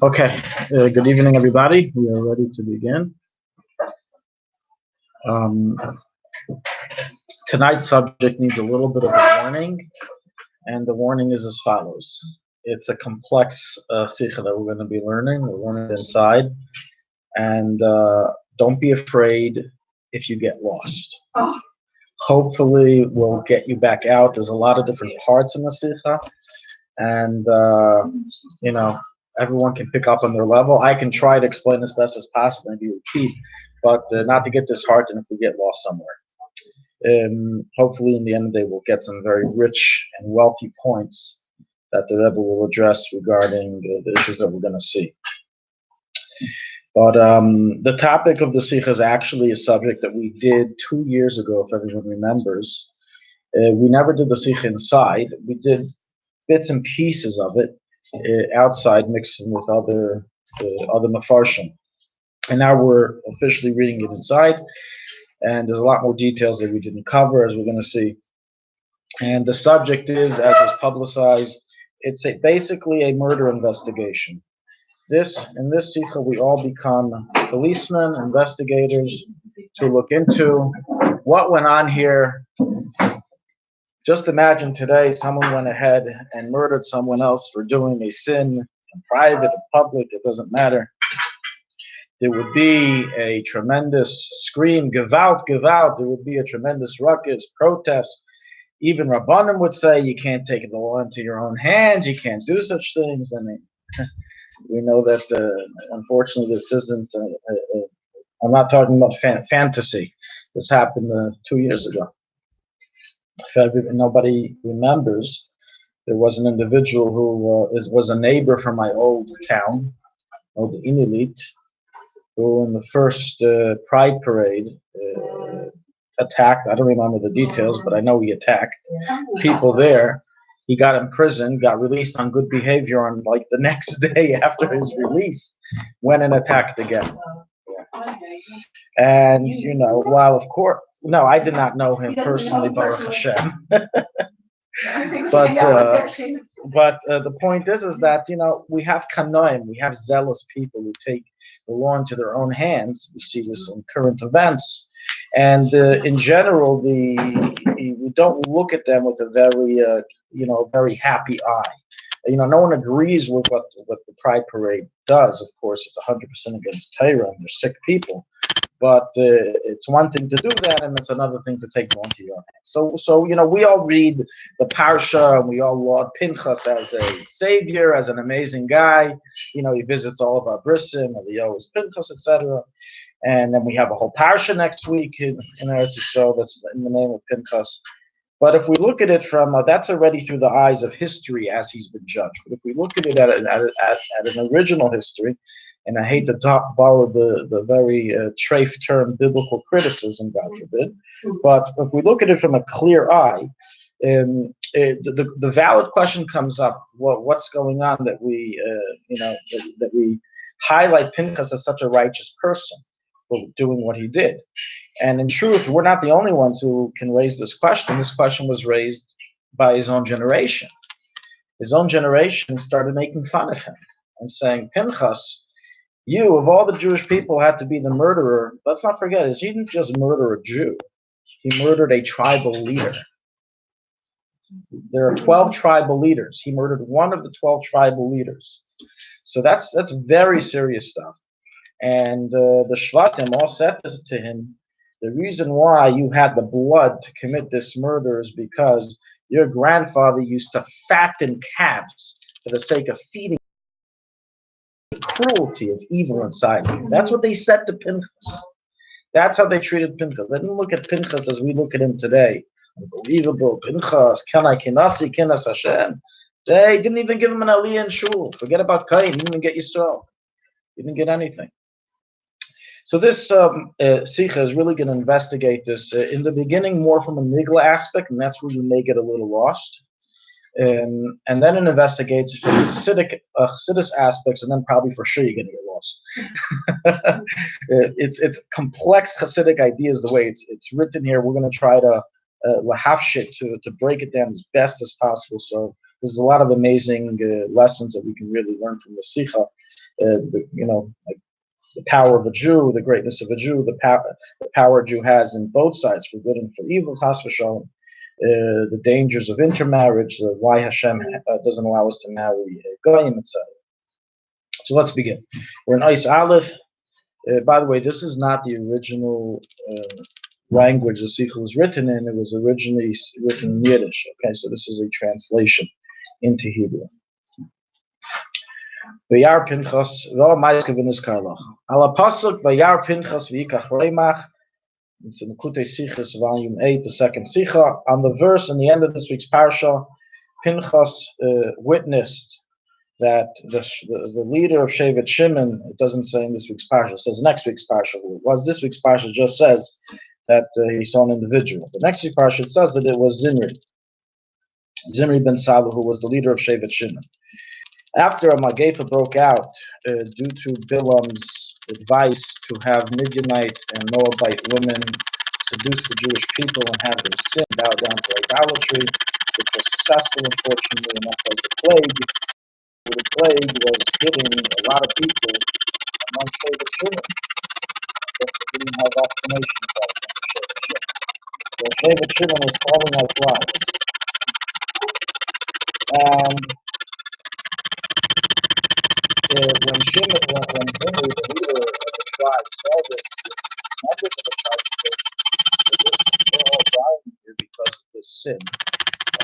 Okay, good evening, everybody. We are ready to begin. Tonight's subject needs a little bit of a warning, and the warning is as follows. It's a complex sikha that we're going to be learning. We're learning inside, and don't be afraid if you get lost. Hopefully, we'll get you back out. There's a lot of different parts in the sikha, and everyone can pick up on their level. I can try to explain as best as possible, maybe repeat, but not to get disheartened if we get lost somewhere. Hopefully, in the end of the day, we'll get some very rich and wealthy points that the Rebbe will address regarding the issues that we're going to see. But the topic of the Sikha is actually a subject that we did 2 years ago, if everyone remembers. We never did the Sikha inside. We did bits and pieces of it outside, mixing with other mafarshim. And now we're officially reading it inside. And there's a lot more details that we didn't cover, as we're going to see. And the subject is, as was publicized, it's basically a murder investigation. In this sikha, we all become policemen, investigators, to look into what went on here. Just imagine today someone went ahead and murdered someone else for doing a sin, in private, in public, it doesn't matter. There would be a tremendous scream, give out, give out. There would be a tremendous ruckus, protest. Even Rabbanim would say, you can't take the law into your own hands, you can't do such things. I mean, we know that, unfortunately, this isn't, I'm not talking about fantasy. This happened 2 years ago. If nobody remembers, there was an individual who was a neighbor from my old town, old Inilit, who in the first Pride Parade attacked, I don't remember the details, but I know he attacked people there. He got imprisoned, got released on good behavior on like the next day after his release, went and attacked again. And, while of course, no, I did not know him personally, Baruch Hashem. But the point is that, we have kanoim, we have zealous people who take the law into their own hands. We see this in current events. And in general, we don't look at them with a very happy eye. No one agrees with what the Pride Parade does. Of course, it's 100% against Torah, and they're sick people. But it's one thing to do that, and it's another thing to take law into your own hands. So we all read the Parsha, and we all laud Pinchas as a savior, as an amazing guy. He visits all of our brisim, Eliyahu is Pinchas, etc. And then we have a whole Parsha next week in Eretz Yisrael that's in the name of Pinchas. But if we look at it from, that's already through the eyes of history as he's been judged. But if we look at it at an original history, and I hate to borrow the very treif term biblical criticism, God forbid, but if we look at it from a clear eye, the valid question comes up: what's going on that we that we highlight Pinchas as such a righteous person for doing what he did? And in truth, we're not the only ones who can raise this question. This question was raised by his own generation. His own generation started making fun of him and saying, Pinchas, you, of all the Jewish people, had to be the murderer. Let's not forget, he didn't just murder a Jew. He murdered a tribal leader. There are 12 tribal leaders. He murdered one of the 12 tribal leaders. So that's very serious stuff. And the Shvatim all said this to him, the reason why you had the blood to commit this murder is because your grandfather used to fatten calves for the sake of feeding the cruelty of evil inside you. That's what they said to Pinchas. That's how they treated Pinchas. They didn't look at Pinchas as we look at him today. Unbelievable, Pinchas, Kenai Kinasi, Kinas Hashem. They didn't even give him an aliyah in shul. Forget about Kain. He didn't even get Yisrael. He didn't get anything. So this sikha is really going to investigate this in the beginning more from a nigla aspect, and that's where you may get a little lost. And then it investigates from Chassidus aspects, and then probably for sure you're going to get lost. It's complex Chassidic ideas the way it's written here. We're going to try to lahafshit, to break it down as best as possible. So there's a lot of amazing lessons that we can really learn from the Sikha. Like the power of a Jew, the greatness of a Jew, the power a Jew has in both sides, for good and for evil, chas v'shalom, the dangers of intermarriage, why Hashem doesn't allow us to marry goyim, etc. So let's begin. We're in Eis Aleph. By the way, this is not the original language the Sikha was written in. It was originally written in Yiddish. Okay, so this is a translation into Hebrew. V'yar Pinchas lo ma'aske v'nizkar lach. Al pasuk v'yar Pinchas v'yikach reimach. It's in Kutei Sichos, volume 8, the second Sikha. On the verse in the end of this week's parsha, Pinchas witnessed that the leader of Shevet Shimon, it doesn't say in this week's parsha, it says next week's parsha who it was. This week's parsha just says that he saw an individual. The next week's parsha, it says that it was Zimri ben Salu, who was the leader of Shevet Shimon. After a Magefa broke out due to Bilam's advice to have Midianite and Moabite women seduce the Jewish people and have them sin, bow down to idolatry, which was successful, unfortunately enough, like the plague. The plague was hitting a lot of people among Shevet Shimon, but they didn't have vaccination cards on Shevet Shimon. So Shevet Shimon was falling like flies. And when Zimri, the leader of the tribe, saw this, members of the tribe said, "We're all dying here because of this sin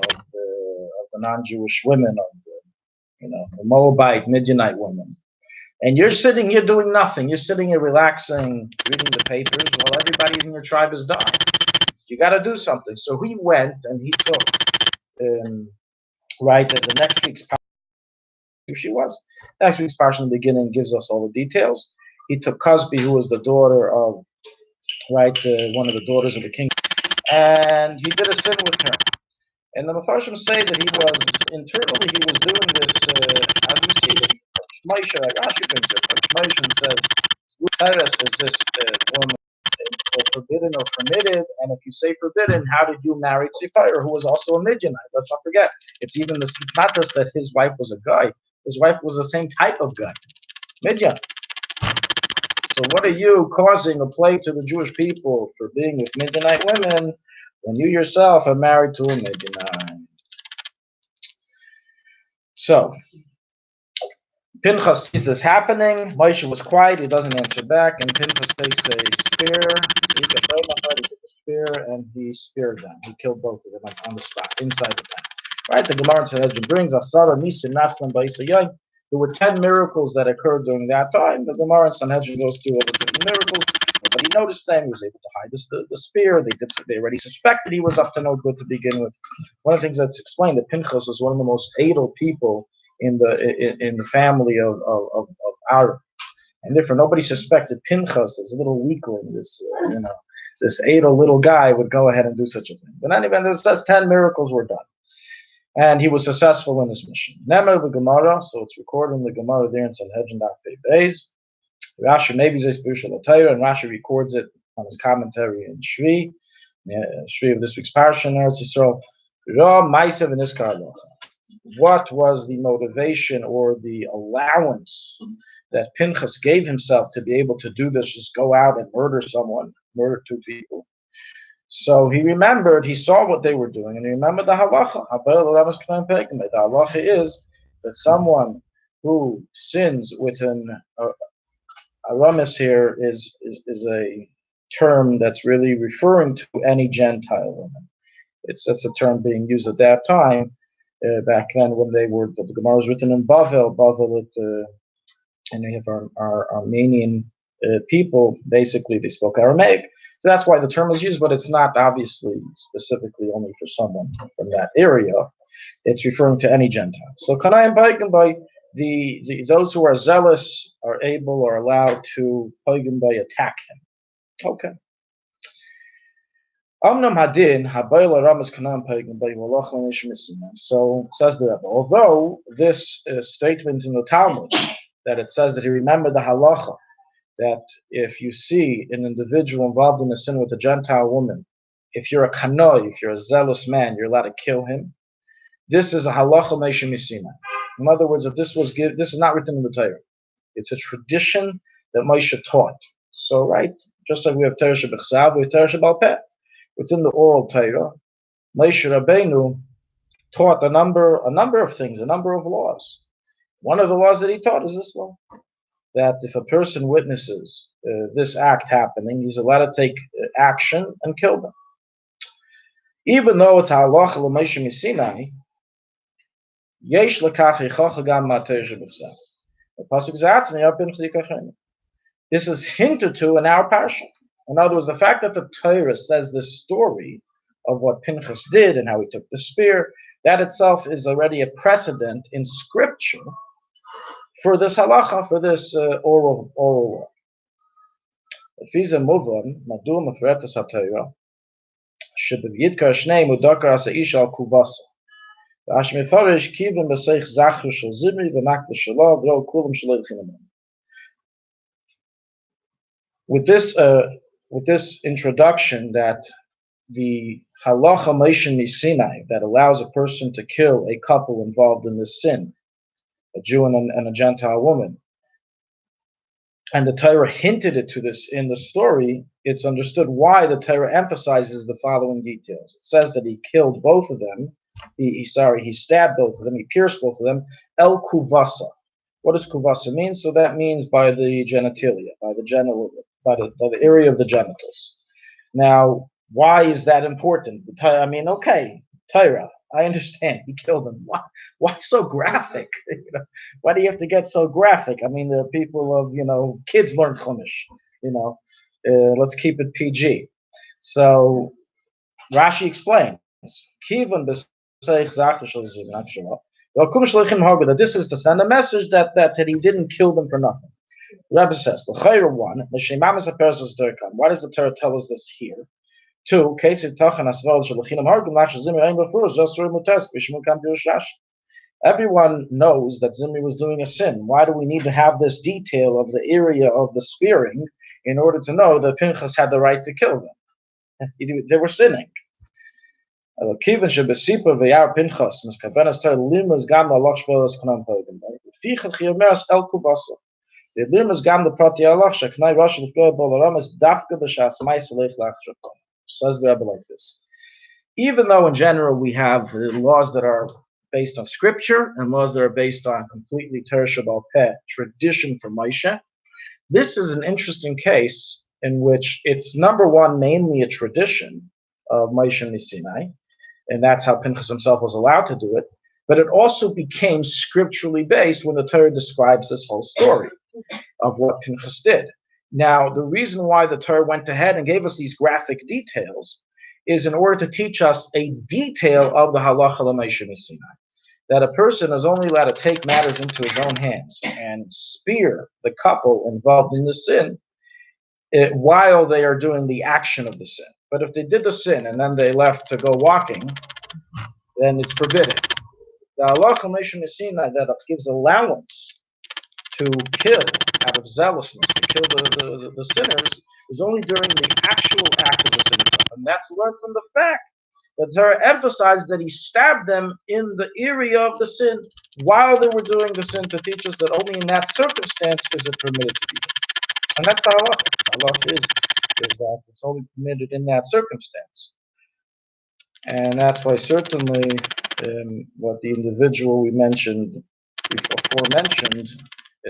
of the non-Jewish women, of the Moabite, Midianite women. And you're sitting here doing nothing. You're sitting here relaxing, reading the papers, while everybody in your tribe is dying. You got to do something." So he went and he took, right as the next week's parsha, who she was. Next week's parsha in the beginning gives us all the details. He took Cosby, who was the daughter of, one of the daughters of the king, and he did a sin with her. And the Mepharshim say that he was doing this, as we see, that Moshe, like Rashi brings it, Moshe says, is this woman forbidden or permitted? And if you say forbidden, how did you marry Tzipayr, who was also a Midianite? Let's not forget, it's not just that his wife was a guy, his wife was the same type of guy, Midian. So what are you causing a plague to the Jewish people for being with Midianite women when you yourself are married to a Midianite? So Pinchas sees this happening. Moshe was quiet, he doesn't answer back, and Pinchas takes a spear, and he speared them. He killed both of them on the spot, inside the tent. Right, the Gemara in Sanhedrin brings Asara Nisim Naslam Ba'isayai. There were 10 miracles that occurred during that time. The Gemara in Sanhedrin goes through all the different miracles. Nobody noticed them. He was able to hide the spear. They already suspected he was up to no good to begin with. One of the things that's explained, that Pinchas was one of the most idle people in the family of Aaron, and therefore nobody suspected Pinchas, this little weakling, this idle little guy, would go ahead and do such a thing. But anyway, those 10 miracles were done, and he was successful in his mission. Nemer the Gemara, so it's recorded in the Gemara there in Sanhedrin Daf Beis. Rashi maybe says Parsha Latayra, and Rashi records it on his commentary in Shri of this week's Parsha in Eretz Yisrael. Ra Ma'asev v'nizkar lach. What was the motivation or the allowance that Pinchas gave himself to be able to do this, just go out and murder 2 people? So he remembered, he saw what they were doing, and he remembered the halacha. The halacha is that someone who sins with an aramis here is a term that's really referring to any Gentile woman. That's a term being used at that time. Back then, when the Gemara was written in Bavel, and they have our Armenian people, basically they spoke Aramaic. So that's why the term is used, but it's not obviously specifically only for someone from that area. It's referring to any Gentile. So Kanayim Pagan by those who are zealous are able or allowed to Pagan by attack him. Okay. So says the Rebbe, although this statement in the Talmud, that it says that he remembered the halacha, that if you see an individual involved in a sin with a Gentile woman, if you're a kanoi, if you're a zealous man, you're allowed to kill him. This is a halacha Moshe Misina. In other words, if this is not written in the Torah. It's a tradition that Moshe taught. So, right, just like we have Torah Shebechsav, we have Torah Shebal Peh. Within the oral Torah, Moshe Rabbeinu taught a number of things, a number of laws. One of the laws that he taught is this law, that if a person witnesses this act happening, he's allowed to take action and kill them. Even though it's halacha l'Moshe Misinai, yesh lekach yichacha gam ma'Torah shebechsav. This is hinted to in our parsha. In other words, the fact that the Torah says this story of what Pinchas did and how he took the spear, that itself is already a precedent in scripture for this halacha, for this oral law. With this introduction that the halacha Moshe Sinai that allows a person to kill a couple involved in this sin, a Jew and a Gentile woman, and the Torah hinted it to this in the story, it's understood why the Torah emphasizes the following details. It says that he killed both of them. He stabbed both of them. He pierced both of them. El kuvasa. What does kuvasa mean? So that means by the genitalia, by the area of the genitals. Now, why is that important? Torah. I understand. He killed them. Why so graphic? Why do you have to get so graphic? I mean, the people of kids learn Chumash. Let's keep it PG. So Rashi explains. That this is to send a message that he didn't kill them for nothing. The Rebbe says, why does the Torah tell us this here? 2, everyone knows that Zimri was doing a sin. Why do we need to have this detail of the area of the spearing in order to know that Pinchas had the right to kill them? They were sinning. The says the Rebbe like this. Even though in general we have laws that are based on scripture and laws that are based on completely Torah Shebal Peh, tradition from Moshe, this is an interesting case in which it's number one, mainly a tradition of Moshe and Sinai, and that's how Pinchas himself was allowed to do it, but it also became scripturally based when the Torah describes this whole story of what Pinchas did. Now, the reason why the Torah went ahead and gave us these graphic details is in order to teach us a detail of the halacha l'Moshe Sinai, that a person is only allowed to take matters into his own hands and spear the couple involved in the sin while they are doing the action of the sin. But if they did the sin and then they left to go walking, then it's forbidden. The halacha Moshe Sinai that gives allowance to kill out of zealousness, to kill the sinners, is only during the actual act of the sin itself. And that's learned from the fact that Torah emphasized that he stabbed them in the area of the sin while they were doing the sin, to teach us that only in that circumstance is it permitted to be done. And that's the halacha. The halacha is that it's only permitted in that circumstance. And that's why certainly what the individual we mentioned,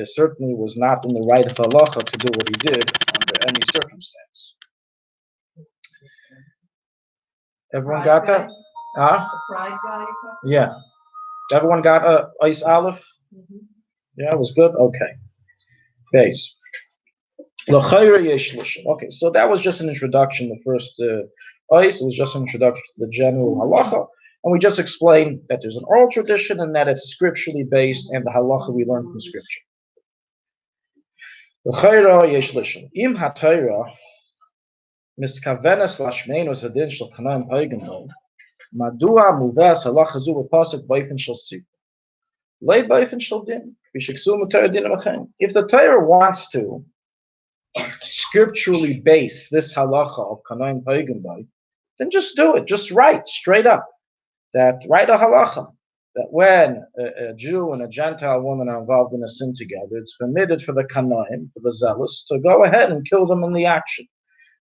certainly was not in the right of halacha to do what he did under any circumstance. Everyone got that? Huh? The fried guy? Yeah. Everyone got ice olive? Mm-hmm. Yeah, it was good? Okay. Base. Okay, so that was just an introduction. The first ice was just an introduction to the general halacha. And we just explained that there's an oral tradition and that it's scripturally based, and the halacha we learn from scripture. Im HaTorah miskavenes lashmenos hadin shel kanaan peigenol madua muves halacha zu b'pasuk b'ofen shel sipur lei b'ofen shel din b'shiksu mutar din amachem. If the Torah wants to scripturally base this halacha of kanaan peigenol then just do it. Just write straight up write a halacha that when a Jew and a Gentile woman are involved in a sin together, it's permitted for the Kanaim, for the zealous, to go ahead and kill them in the action.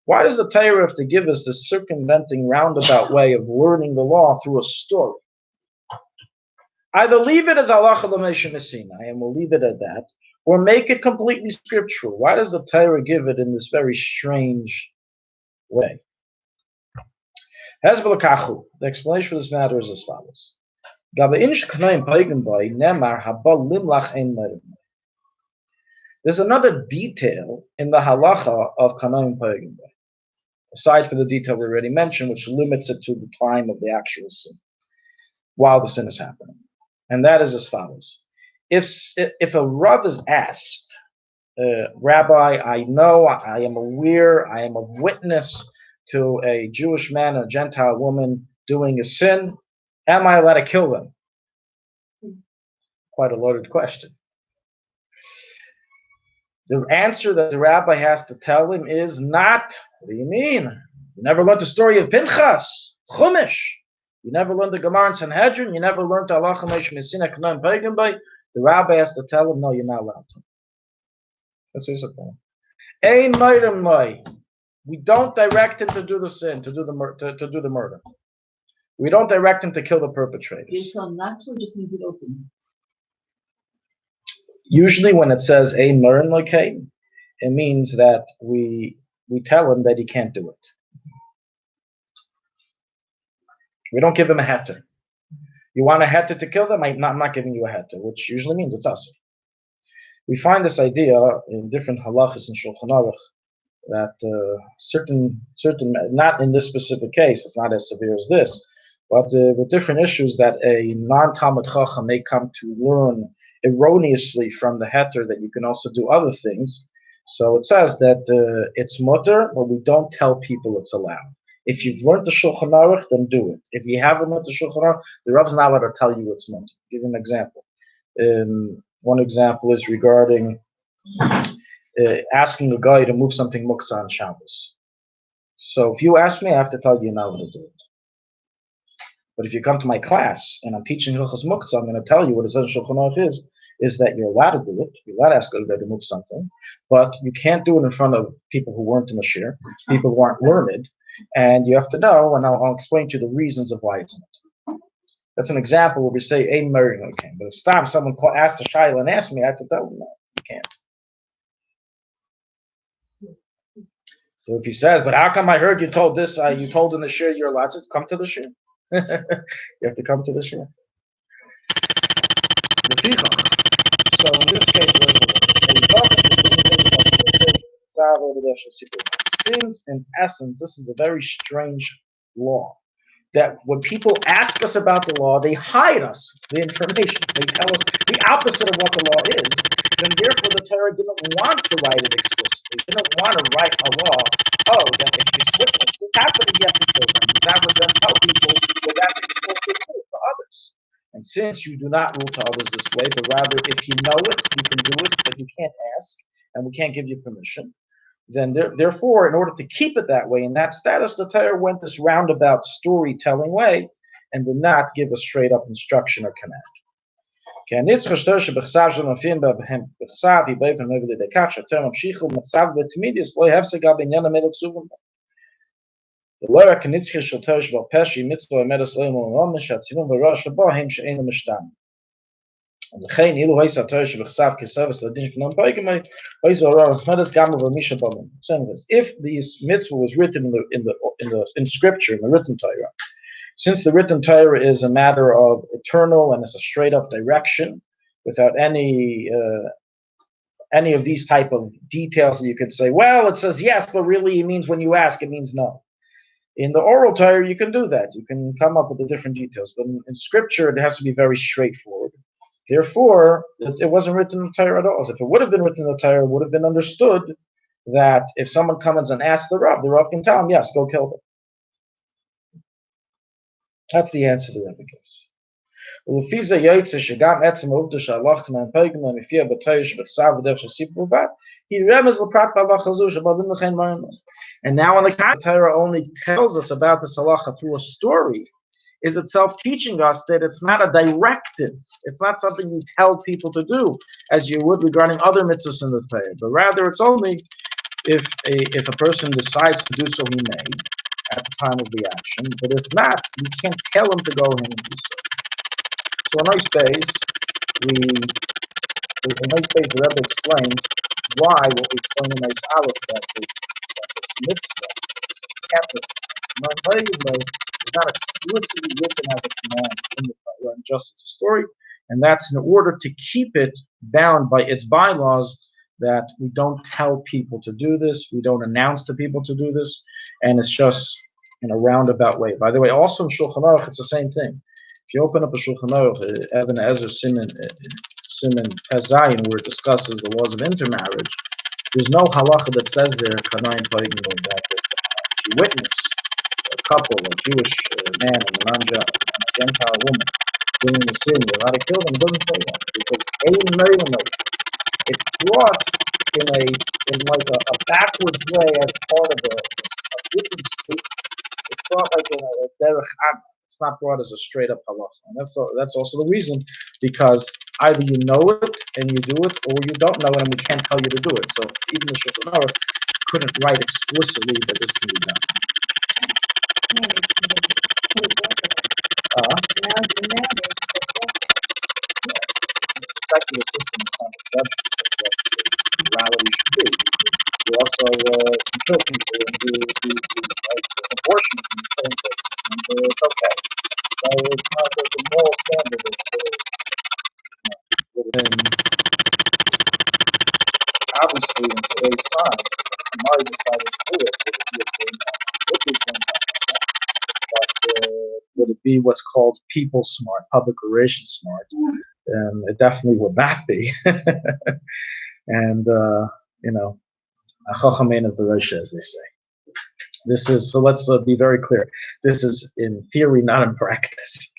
Why does the Torah have to give us this circumventing roundabout way of learning the law through a story? Either leave it as halacha l'meisha Sinai, and we'll leave it at that, or make it completely scriptural. Why does the Torah give it in this very strange way? The explanation for this matter is as follows. There's another detail in the halacha of Kanayim Pagim Bay, aside from the detail we already mentioned, which limits it to the time of the actual sin, while the sin is happening. And that is as follows. If a Rav is asked, Rabbi, I know, I am aware, I am a witness to a Jewish man and a Gentile woman doing a sin, am I allowed to kill them? Quite a loaded question. The answer that the rabbi has to tell him is not. What do you mean? You never learned the story of Pinchas, Chumash. You never learned the Gemara and Sanhedrin. You never learned the Halacha Meish Messina Kanayim Pagim Bay. The rabbi has to tell him, no, you're not allowed to. That's what he's saying. Ein Meirim Mai. We don't direct him to do the sin, to do the murder. We don't direct him to kill the perpetrators. You tell him not to, or just needs it open? Usually when it says a Murren Lokain, it means that we tell him that he can't do it. We don't give him a heter. You want a heter to kill them? I'm not giving you a heter, which usually means it's us. We find this idea in different halachas in Shulchanaruch that certain, not in this specific case, it's not as severe as this, but with different issues that a non-Talmud Chacham may come to learn erroneously from the heter that you can also do other things. So it says that it's mutter, but we don't tell people it's allowed. If you've learned the Shulchan Aruch, then do it. If you haven't learned the Shulchan Aruch, the Rav's not allowed to tell you it's mutter. I'll give you an example. One example is regarding asking a guy to move something muktzah on Shabbos. So if you ask me, I have to tell you you're not allowed to do it. But if you come to my class and I'm teaching Hilchos Muktzah, I'm going to tell you what it says in Shulchan Aruch is that you're allowed to do it. You're allowed to ask a guy to move something, but you can't do it in front of people who weren't in the shir, people who aren't learned, and you have to know, and I'll explain to you the reasons of why it's not. That's an example where we say, ain't marrying okay. But if someone asks a shayla and asks me, I have to tell them, no, you can't. So if he says, but how come I heard you told this, you told in the shir you're allowed to come to the shir? You have to come to the shir. So in this case, since in essence, this is a very strange law. That when people ask us about the law, they hide us the information. They tell us the opposite of what the law is. Then therefore the Torah didn't want to write it explicitly. They didn't want to write a law. Oh, that if this witness is happening, you have to kill them. That would then tell people that that's supposed to do for others. And since you do not rule to others this way, but rather if you know it, you can do it, but you can't ask, and we can't give you permission, then therefore, in order to keep it that way, in that status, the Torah went this roundabout storytelling way and did not give a straight up instruction or command. If this mitzvah was written in scripture, in the written Torah, since the written Torah is a matter of eternal and it's a straight up direction without any of these type of details that you could say, well, it says yes, but really it means when you ask, it means no. In the oral Torah, you can do that. You can come up with the different details, but in scripture, it has to be very straightforward. Therefore, it wasn't written in the Torah at all. As if it would have been written in the Torah, it would have been understood that if someone comes and asks the Rav can tell him, yes, go kill them. That's the answer to that case. And now, on the contrary, Torah only tells us about this halacha through a story, is itself teaching us that it's not a directive. It's not something you tell people to do, as you would regarding other mitzvahs in the Torah, but rather it's only if a person decides to do so, he may at the time of the action. But if not, you can't tell him to go ahead and do so. So in nice days, the Rebbe explains why what we explain in nice Aleph that this mitzvah, is not explicitly written as a command in the Torah, and just as a story, and that's in order to keep it bound by its bylaws, that we don't tell people to do this, we don't announce to people to do this, and it's just in a roundabout way. By the way, also in Shulchanaruch, it's the same thing. If you open up a Shulchanaruch, Even Ezer Siman Tezayin, where it discusses the laws of intermarriage, there's no halacha that says there, that if you witness a couple, a Jewish man and a Gentile woman, doing the sin, you're allowed to kill them. It doesn't say that, because it's brought in like a backwards way as part of a different speech. It's brought like in a derech ad. It's not brought as a straight up halacha, and that's also the reason, because either you know it and you do it, or you don't know it and we can't tell you to do it. So even the Shulchan Aruch couldn't write explicitly that this can be done. Secular system is not a judgment of what morality should be. You also can kill people and do abortion in the same place, and it's okay. So it's not the moral standard is within, obviously in today's time, Mari decided to do it, would it be what's called people smart, public relations smart? It definitely would not be. And Chachamim of the Rosh, as they say. This is, so let's be very clear. This is in theory, not in practice.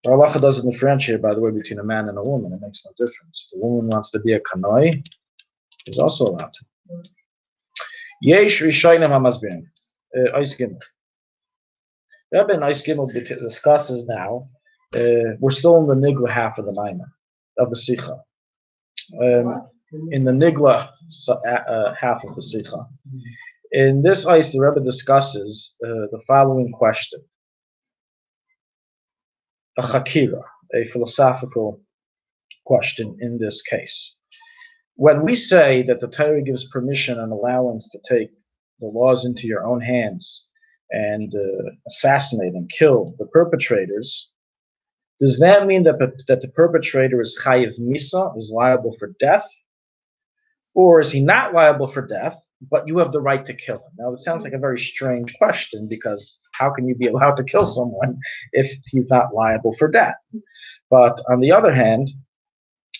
Halacha doesn't differentiate, by the way, between a man and a woman. It makes no difference. If a woman wants to be a kanoi, she's also allowed to. Yesh Rishayim HaMasbirim. Eis Gimel. Rabbi Eis Gimel discusses now. We're still in the Nigla half of the Maimon, of the Sikha. In the Nigla half of the Sikha. In this ice, the Rebbe discusses the following question. A chakira, a philosophical question in this case. When we say that the Torah gives permission and allowance to take the laws into your own hands and assassinate and kill the perpetrators, does that mean that the perpetrator is chayiv misa, is liable for death? Or is he not liable for death, but you have the right to kill him? Now, it sounds like a very strange question, because how can you be allowed to kill someone if he's not liable for death? But on the other hand,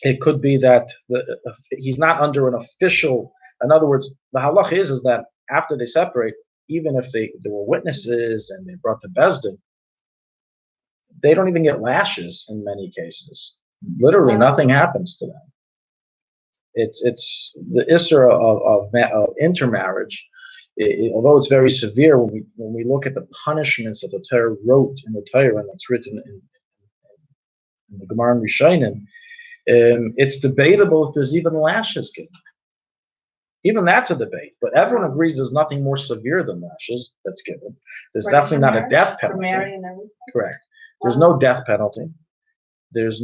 it could be that he's not under an official, in other words, the halach is that after they separate, even if there were witnesses and they brought to Bezdin, they don't even get lashes in many cases. Literally nothing happens to them. It's the Isra of intermarriage, although it's very severe when we look at the punishments that the Torah wrote in the Torah, and that's written in the Gemara and Rishonim, it's debatable if there's even lashes given. Even that's a debate, but everyone agrees there's nothing more severe than lashes that's given. There's definitely not a death penalty. Correct. There's no death penalty. There's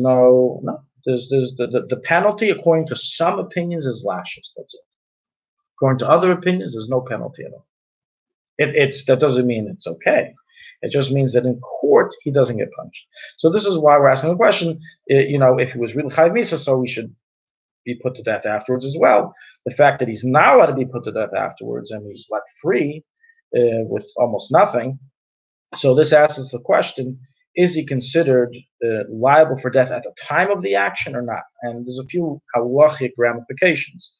There's the penalty, according to some opinions, is lashes. That's it. According to other opinions, there's no penalty at all. That doesn't mean it's okay. It just means that in court he doesn't get punished. So this is why we're asking the question. If he was really chayiv misa, so he should be put to death afterwards as well. The fact that he's not allowed to be put to death afterwards and he's left free with almost nothing. So this asks us the question: is he considered liable for death at the time of the action or not? And there's a few halachic ramifications.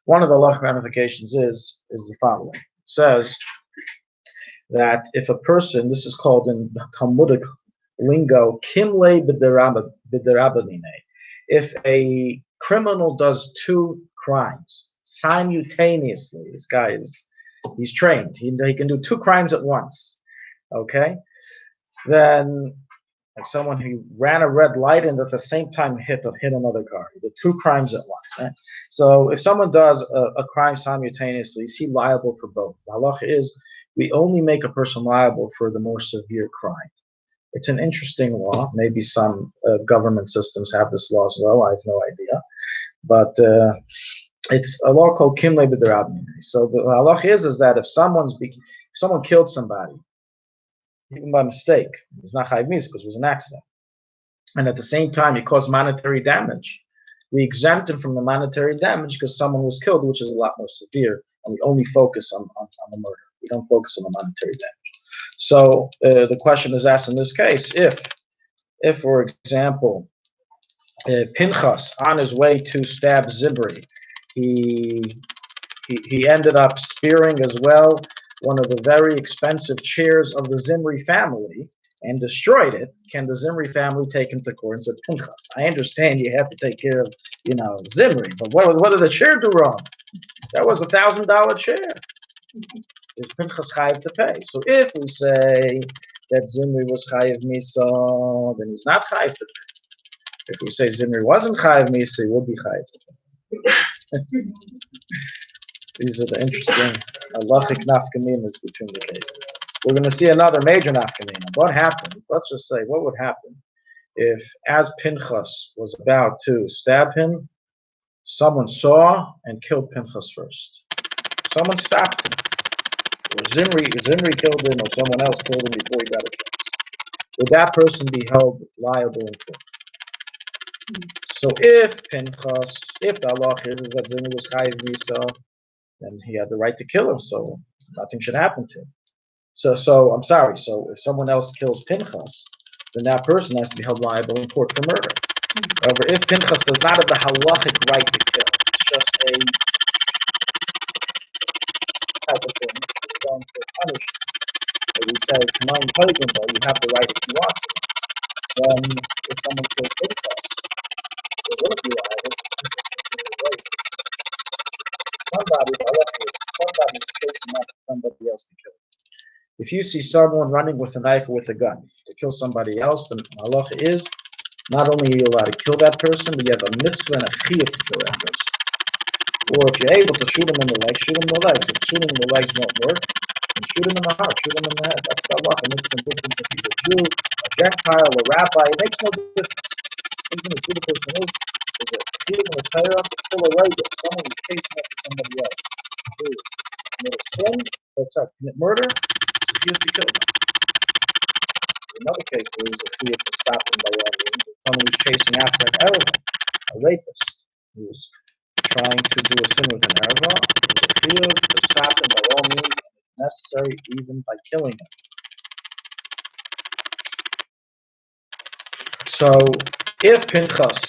One of the halachic ramifications is the following. It says that if a person, this is called in Talmudic lingo, kimle b'derabamine, if a criminal does two crimes simultaneously, he's trained. He can do two crimes at once. Okay, then like someone who ran a red light and at the same time hit another car. He did two crimes at once. Right? So if someone does a crime simultaneously, is he liable for both? The halacha is we only make a person liable for the more severe crime. It's an interesting law. Maybe some government systems have this law as well. I have no idea. But it's a law called Kimle B'derabnei. So the halacha is that if someone killed somebody, even by mistake, it's not chayiv misa because it was an accident, and at the same time he caused monetary damage, we exempt him from the monetary damage because someone was killed, which is a lot more severe, and we only focus on the murder. We don't focus on the monetary damage. So the question is asked in this case, if for example, Pinchas on his way to stab Zimri, he ended up spearing as well one of the very expensive chairs of the Zimri family and destroyed it. Can the Zimri family take him to court and say, Pinchas, I understand you have to take care of, Zimri, but what did the chair do wrong? That was $1,000 chair. Is Pinchas chayiv to pay? So if we say that Zimri was chayiv misa, then he's not chayiv to pay. If we say Zimri wasn't chayiv misa, he would be chayiv to pay. These are the interesting halachic nafkaminas between the cases. We're going to see another major nafkamina. What happened? Let's just say, what would happen if, as Pinchas was about to stab him, someone saw and killed Pinchas first? Someone stopped him. Or Zimri killed him, or someone else killed him before he got a chance. Would that person be held liable in court? So if the halacha is that Zimri was chayiv misa, then he had the right to kill him, so nothing should happen to him. So I'm sorry. So if someone else kills Pinchas, then that person has to be held liable in court for murder. However, if Pinchas does not have the halachic right to kill, it's just a type of thing, he's going for punishment. So we say, you have the right if you want to. Then if someone kills Pinchas, they wouldn't be liable. Somebody's chasing after somebody else to kill. If you see someone running with a knife or with a gun to kill somebody else, then halacha is not only are you allowed to kill that person, but you have a mitzvah and a chiyuv to kill that person. Or if you're able to shoot him in the legs, shoot him in the legs. If shooting in the legs won't work, then shoot him in the heart, shoot him in the head. That's the halacha. It makes no difference if he's a Jew, a Gentile, a rabbi. It makes no difference. Even if who the person is a chiyuv and a Torah to kill a right. Someone is chasing after somebody else. Commit a sin, commit murder, it's a chiyuv to kill them. In another case, there is a chiyuv to stop them by all means. Someone who's chasing after an erva, a rapist, who's trying to do a sin with an erva, there's a chiyuv to stop them by all means, and if necessary, even by killing them. So, if Pinchas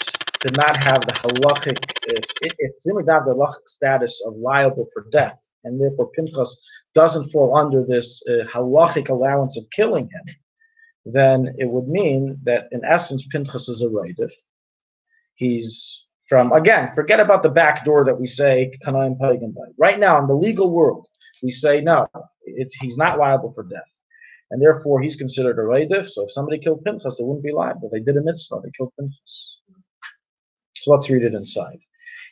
did not have the halachic, if Zimri did not have the halachic status of liable for death, and therefore Pinchas doesn't fall under this halachic allowance of killing him, then it would mean that in essence Pinchas is a roidif. He's forget about the back door that we say kanayim pagan by. Right now in the legal world, we say no, he's not liable for death, and therefore he's considered a roidif. So if somebody killed Pinchas, they wouldn't be liable. They did a mitzvah, they killed Pinchas. So let's read it inside.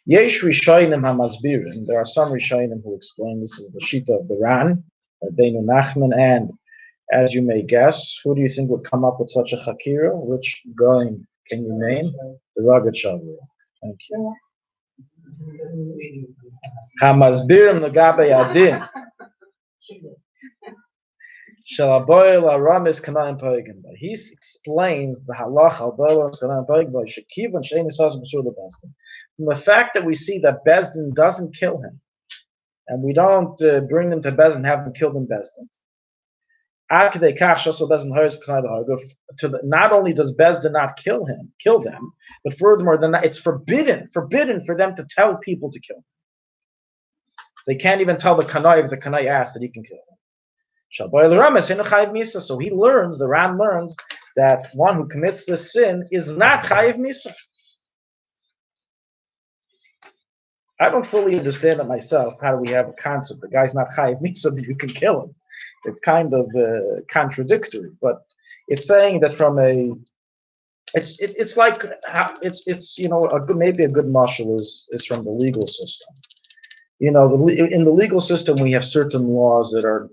Yesh Rishonim HaMasbirim. There are some Rishonim who explain this is the Shita of the Ran, Beinu Nachman, and as you may guess, who do you think would come up with such a Chakira? Which going can you name? The Ragat Shavua. Thank you. HaMasbirim Lagabe Adin. Shalaboy la ramis kanayim pagan. He explains the halacha from the fact that we see that Bezdin doesn't kill him, and we don't bring them to Bezdin and have them killed in Bezdin. Not only does Bezdin not kill them, but furthermore, it's forbidden for them to tell people to kill him. They can't even tell the kanai if the kanai asks that he can kill him. So he learns, the Ram learns, that one who commits this sin is not chayiv misa. I don't fully understand it myself. How do we have a concept? The guy's not chayiv misa, but you can kill him. It's kind of contradictory, but it's saying that from a it's like it's a good, maybe a good marshal is from the legal system. In the legal system we have certain laws that are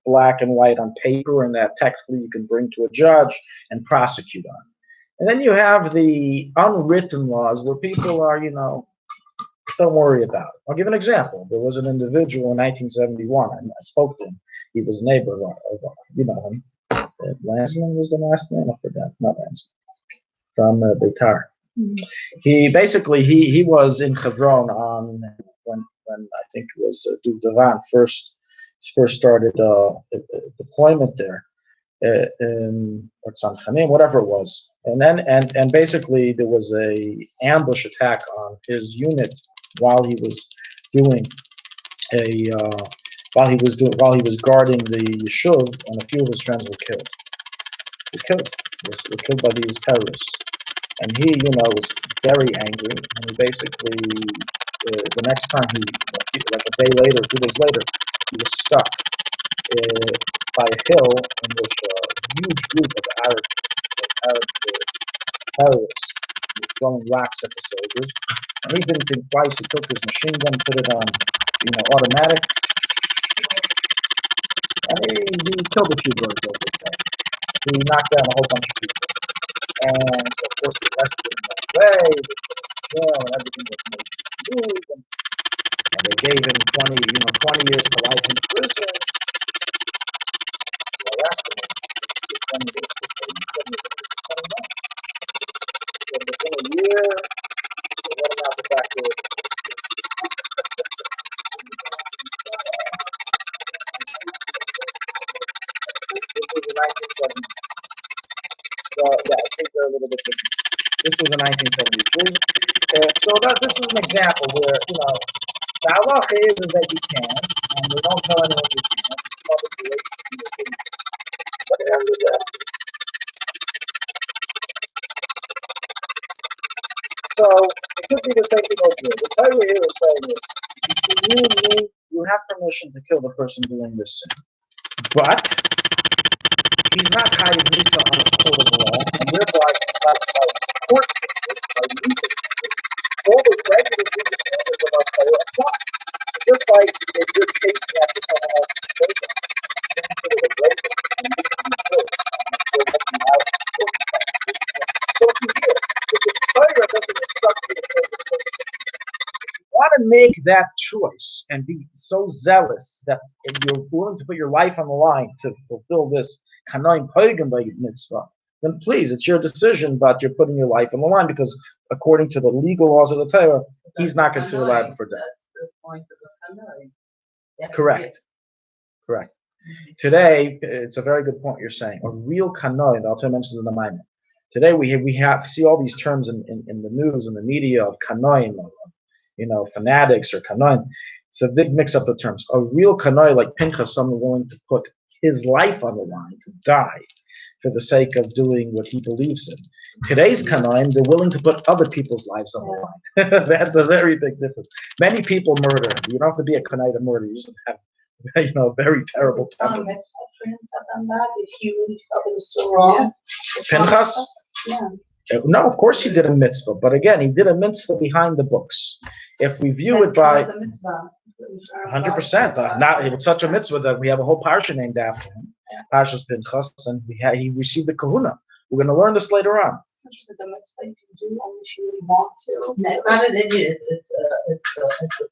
black and white on paper, and that technically you can bring to a judge and prosecute on. And then you have the unwritten laws where people are don't worry about it. I'll give an example. There was an individual in 1971, and I spoke to him. He was a neighbor of him. Lansman was the last name. I forgot. Not Lansman. From Beitar. Mm-hmm. He was in Hebron on when I think it was Duke Devan first started deployment there, or Tzanchanim, whatever it was, and basically there was a ambush attack on his unit while he was doing while he was guarding the yeshuv, and a few of his friends were killed. Were killed by these terrorists. And he, was very angry, and he basically, the next time like a day later, 2 days later, he was stuck by a hill in which a huge group of Arab terrorists were throwing rocks at the soldiers. And he didn't think twice. He took his machine gun, put it on, automatic, and he killed a few birds over his head. He knocked down a whole bunch of people. And of course, the rest of them went away, they put him in jail, and everything was made smooth. And they gave him 20 years to life in prison. They arrested him. 20 years to 20 months. So within a year, they let him out the back door. This was in 1970. So yeah, I think they're a little bit different. This was in 1973. So this is an example where, the halacha is that you can, and we don't tell anyone you can't. It's public relations. But it ends with that. So it could be the same thing over here. The Torah here is saying is, you have permission to kill the person doing this sin. But he's not chayiv misa on a court of law, and therefore I can classify court cases by legal cases. All the regular legal standards of our Torah apply. Just like if you're chasing after someone else's children, you consider it rape, and you can be killed, and you're looking out for so to here, if the Torah doesn't instruct you to kill the person, you want to make that choice and be so zealous that you're willing to put your life on the line to fulfill this kanoim poigim by mitzvah, then please, it's your decision, but you're putting your life on the line, because according to the legal laws of the Torah, he's not considered liable for death. That's the point of the kanoim. Correct. Mm-hmm. Today, it's a very good point you're saying. A real kanoim, the Alter mentions in the Maimon. Today we have see all these terms in the news and the media of kanoim, fanatics or kanoim. It's a big mix up of terms. A real kanoim like Pinchas, someone willing to put his life on the line, to die for the sake of doing what he believes in. Today's kanoim, they're willing to put other people's lives on the line. That's a very big difference. Many people murder. You don't have to be a kanoim to murder. You just have very terrible temperament. If you really felt it was so wrong. Pinchas? Yeah. No, of course he did a mitzvah, but again, he did a mitzvah behind the books. If we view it by 100%, not it was such a mitzvah that we have a whole parsha named after him, Parshas Pinchas, and he received the kahuna. We're going to learn this later on. It's the mitzvah you can do only if you really want to. No, it's not an idiot. It's a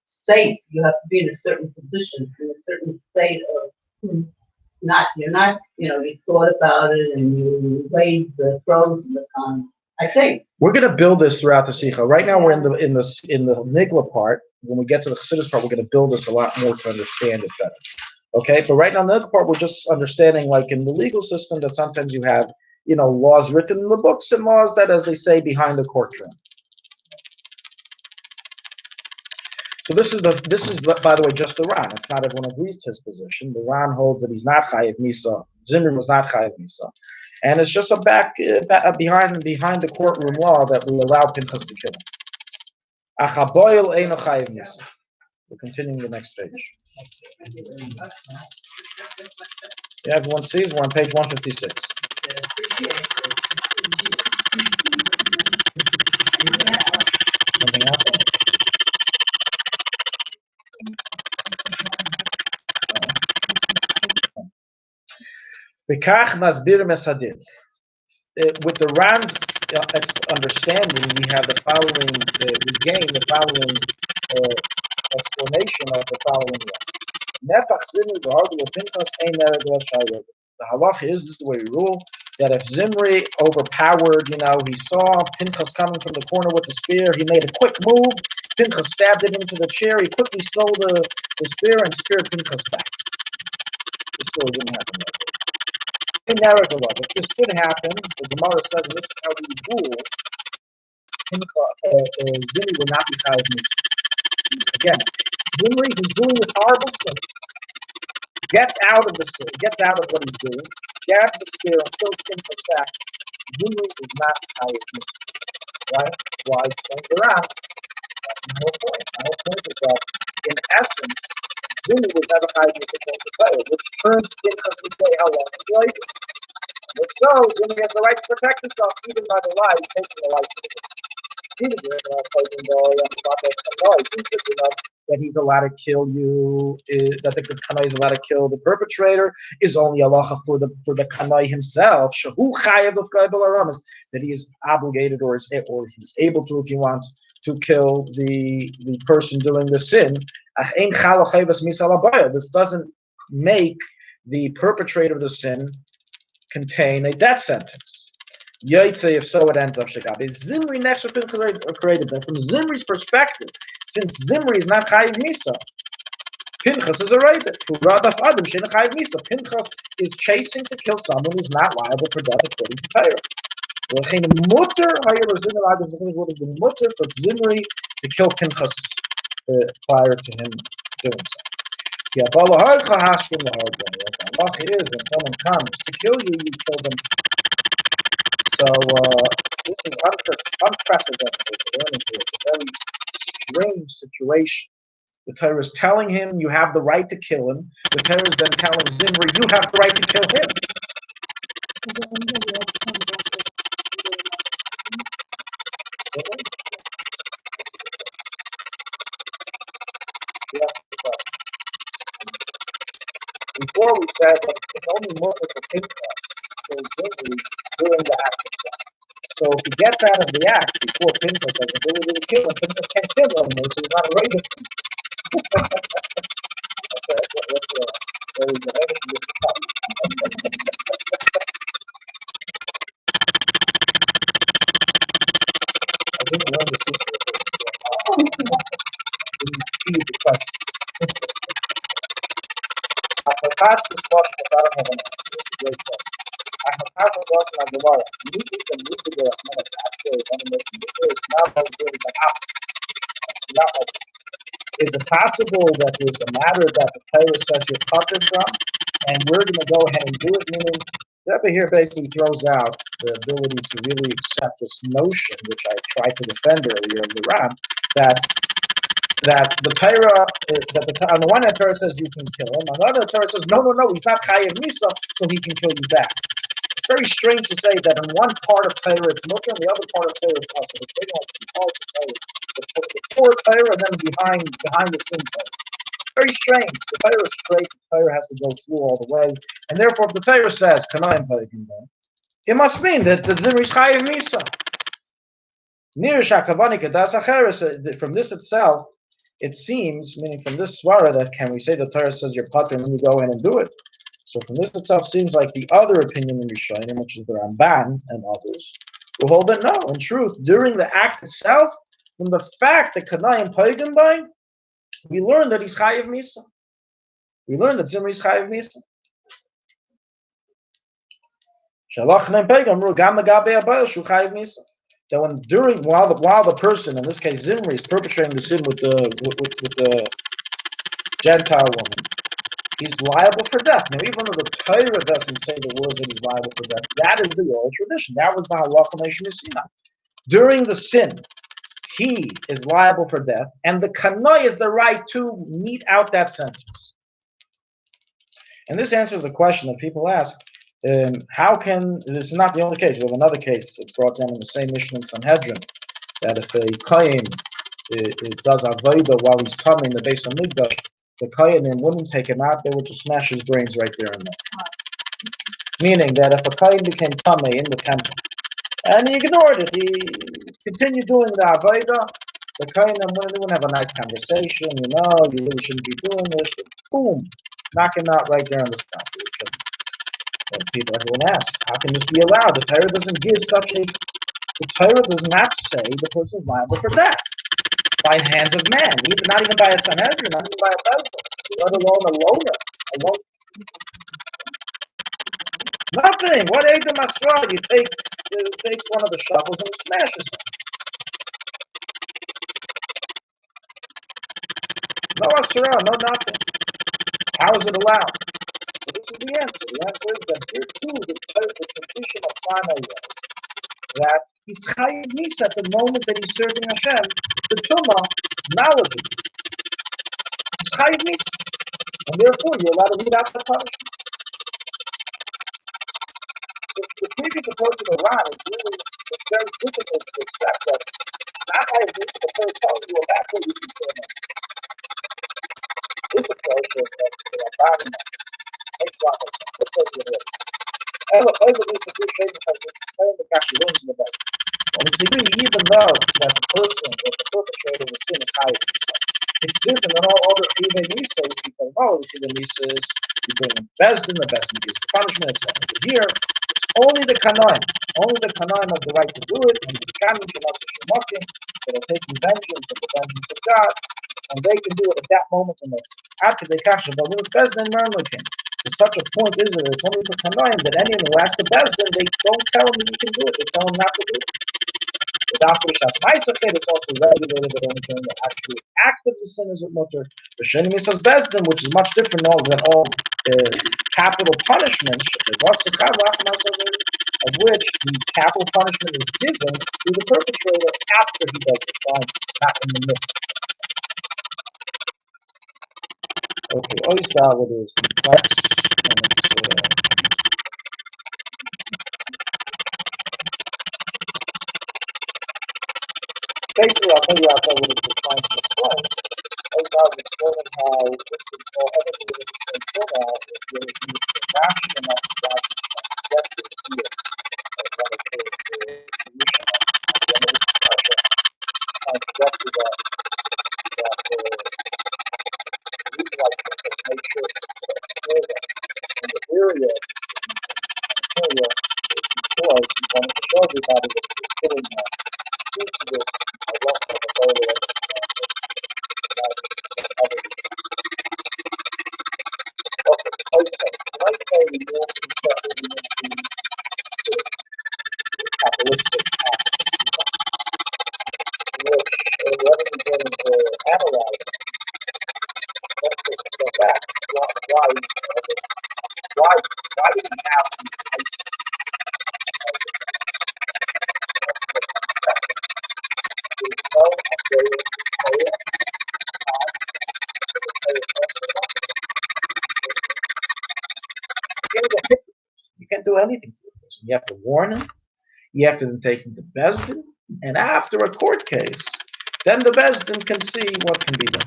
state. You have to be in a certain position, in a certain state of you thought about it and you weighed the pros and the cons. I think we're going to build this throughout the Sikha. Right now, we're in the Nigla part. When we get to the Chassidus part, we're going to build this a lot more to understand it better. Okay, but right now, in the other part, we're just understanding, like in the legal system, that sometimes you have, laws written in the books and laws that, as they say, behind the courtroom. So this is, by the way, just the Ran. It's not everyone agrees to his position. The Ran holds that he's not chayiv misa. Zimri was not chayiv misa. And it's just behind the courtroom law that will allow Pinchas to kill him. Achaboil eino chayiv misa. We're continuing the next page. Yeah, everyone sees we're on page 156. Something happened. Bekach masbir mesadir. With the Ram's understanding, we have the following. We gain the following explanation of the following way. Nefach Zimri v'hardu Pinchas ein nered l'shayred. The halacha is, this is the way we rule, that if Zimri overpowered, he saw Pinchas coming from the corner with the spear, he made a quick move, Pinchas stabbed it into the chair, he quickly stole the spear and speared Pinchas back. This story didn't happen that way. In nered l'shayred, if this did happen, the Gemara says, and this is how we rule, Zimri will not be chayav misa. Again, Zimri, who's doing this horrible thing, gets out of what he's doing, grabs the spear and kills Pinchas back. Zimri is not chayav misa. Right? Why? Explains the Ram. That's my whole point. My whole point is that, in essence, Zimri was never chayav misa to the player, which turns Pinchas to say how long he's waiting. If so, Zimri has the right to protect himself even by the lie, taking the life of the victim. That he's allowed to kill you, that the kanai is allowed to kill the perpetrator, is only halacha for the kanai himself. That he is obligated or he's able to, if he wants, to kill the person doing the sin. This doesn't make the perpetrator of the sin contain a death sentence. If so, it ends up shekab. Is Zimri next created that from Zimri's perspective, since Zimri is not chayiv misa, Pinchas is a rabbit. Pinchas is chasing to kill someone who's not liable for death according to Torah. It would have been mutter for Zimri to kill Pinchas prior to him doing so. The halacha is when someone comes to kill you, you kill them. So this is unprecedented. It's a very strange situation. The Torah is telling him you have the right to kill him. The Torah is then telling Zimri you have the right to kill him. Before we said that it's only multiple Pinchas for Zimri during the act itself. So if he gets out of the act before Pinchas has the ability to kill him, Pinchas can't kill him anymore, so he's not a rabbit. Very good. I didn't learn the secret. I didn't see the question. I forgot this question, but I don't have an answer. It's a great question. I forgot the question on Gemara. You can read the Gemara. Actually, one of the it's not how good as an option. Is it possible that there's a matter that the Torah says you're putter from, and we're going to go ahead and do it? Meaning, the Rebbe here basically throws out the ability to really accept this notion, which I tried to defend earlier in the Ram, that the Torah, on the one hand, Torah says you can kill him. On the other, Torah says no, he's not chayav misa, so he can kill you back. It's very strange to say that in one part of Torah it's mutter, and the other part of Torah it's also. It's very like two parts of Torah. The core Torah and then behind the sin Torah. Very strange. The Torah is straight. The Torah has to go through all the way, and therefore, if the Torah says kanayim payim, it must mean that the Zimri is chayav misa. From this itself, it seems, meaning from this svara, that can we say the Torah says you're patur and then you go in and do it? So from this itself seems like the other opinion in Rishonim, which is the Ramban and others, who hold that no, in truth, during the act itself, from the fact that kanayim paigim by, we learn that he's chayav misa. We learn that Zimri is chayav misa. Shalach neim paigim ru gam magabe abayil shu chayav misa. That while the person, in this case Zimri, is perpetrating the sin with the Gentile woman, he's liable for death. Now, even though the Torah doesn't say the words that he's liable for death, that is the oral tradition. That was the halacha nation Sinai. During the sin, he is liable for death, and the kanoi is the right to mete out that sentence. And this answers the question that people ask, how can, this is not the only case, we have another case, it's brought down in the same Mishnah in Sanhedrin, that if a kohen does avodah while he's coming the Beis Hamikdash, the kohenim wouldn't take him out, they would just smash his brains right there and then. Meaning that if a kohen became tamei in the temple, and he ignored it, he continued doing the avodah, the kohenim wouldn't have a nice conversation, you really shouldn't be doing this, boom, knock him out right there on the spot. And everyone asks, how can this be allowed? The Torah doesn't give the Torah does not say the person is liable for death by the hands of man, not even by a Sanhedrin, not even by a Bezdin, let alone a loner. Nothing. What Edom Asra? You takes one of the shovels and smashes it. No Asra, no nothing. How is it allowed? So this is the answer. The answer is that here too, the tradition of Sinai was that he's chayiv misa at the moment that he's serving Hashem, the tumah, knowledge of it. He's chayiv misa. And therefore you're allowed to read out the punishment. The previous approach of Iran is really very difficult to accept that not chayiv misa, the Torah tells you about what you can turn on. This approach of the Ramban makes a lot of sense. Let's go to the other. Even though that the person or the perpetrator of the sin is chayiv misa, it's different than all other chiyuvei misa which we call knowledge. Chiyuvei misa is you bring in bezdin, the bezdin gives the punishment, etc. But here, it's only the kanoim have the right to do it, and the kanim that are taking vengeance of the vengeance of God, and they can do it at that moment, and that's after they catch it. But when it's bezdin mermlikin, to such a point is it, it's only for kanoim that anyone who asks the bezdin, they don't tell him that he can do it, they tell him not to do it. It's also regulated that only during the actual act of the sin is it mutter. The shenim says bezdin, which is much different than all capital punishments, of which the capital punishment is given to the perpetrator after he does the crime, not in the midst. Okay, Oisdal is complex, and it's basically, I'll tell you what it's trying to explain. Oisdal is explaining how this is all everything that is being put out is really rational enough to God to get to the fear of what it is the solution of the end of this Parsha, trying to get to that the reason why people make sure that in the area is because he wanted to show everybody that he was putting into this I don't have a photo of might say we want to start moving into the capitalistic act, in which rather than getting to analyze, let's take a step back. Why do we have these places? There's no updated data. You can't do anything to the person. You have to warn him. You have to then take him to Bezdin. And after a court case, then the Bezdin can see what can be done.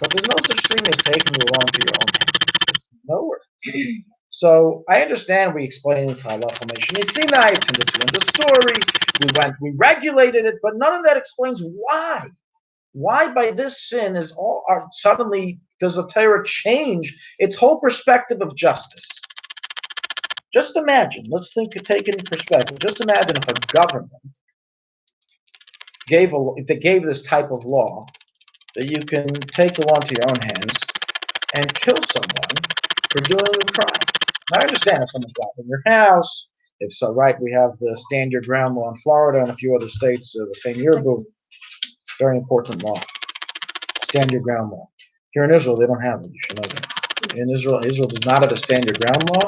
But there's no such thing as taking the law into your own hands. It's nowhere. So I understand we explained this halacha Sinai, it's in the story. We regulated it, but none of that explains why. Why by this sin suddenly does the Torah change its whole perspective of justice? Just imagine, take it in perspective. Just imagine if a government gave this type of law that you can take the law into your own hands and kill someone for doing a crime. Now, I understand if someone's robbing your house. If so, right, we have the stand your ground law in Florida and a few other states, the Fein Yerbu, very important law. Stand your ground law. Here in Israel, they don't have it. You should know that. In Israel does not have a stand your ground law,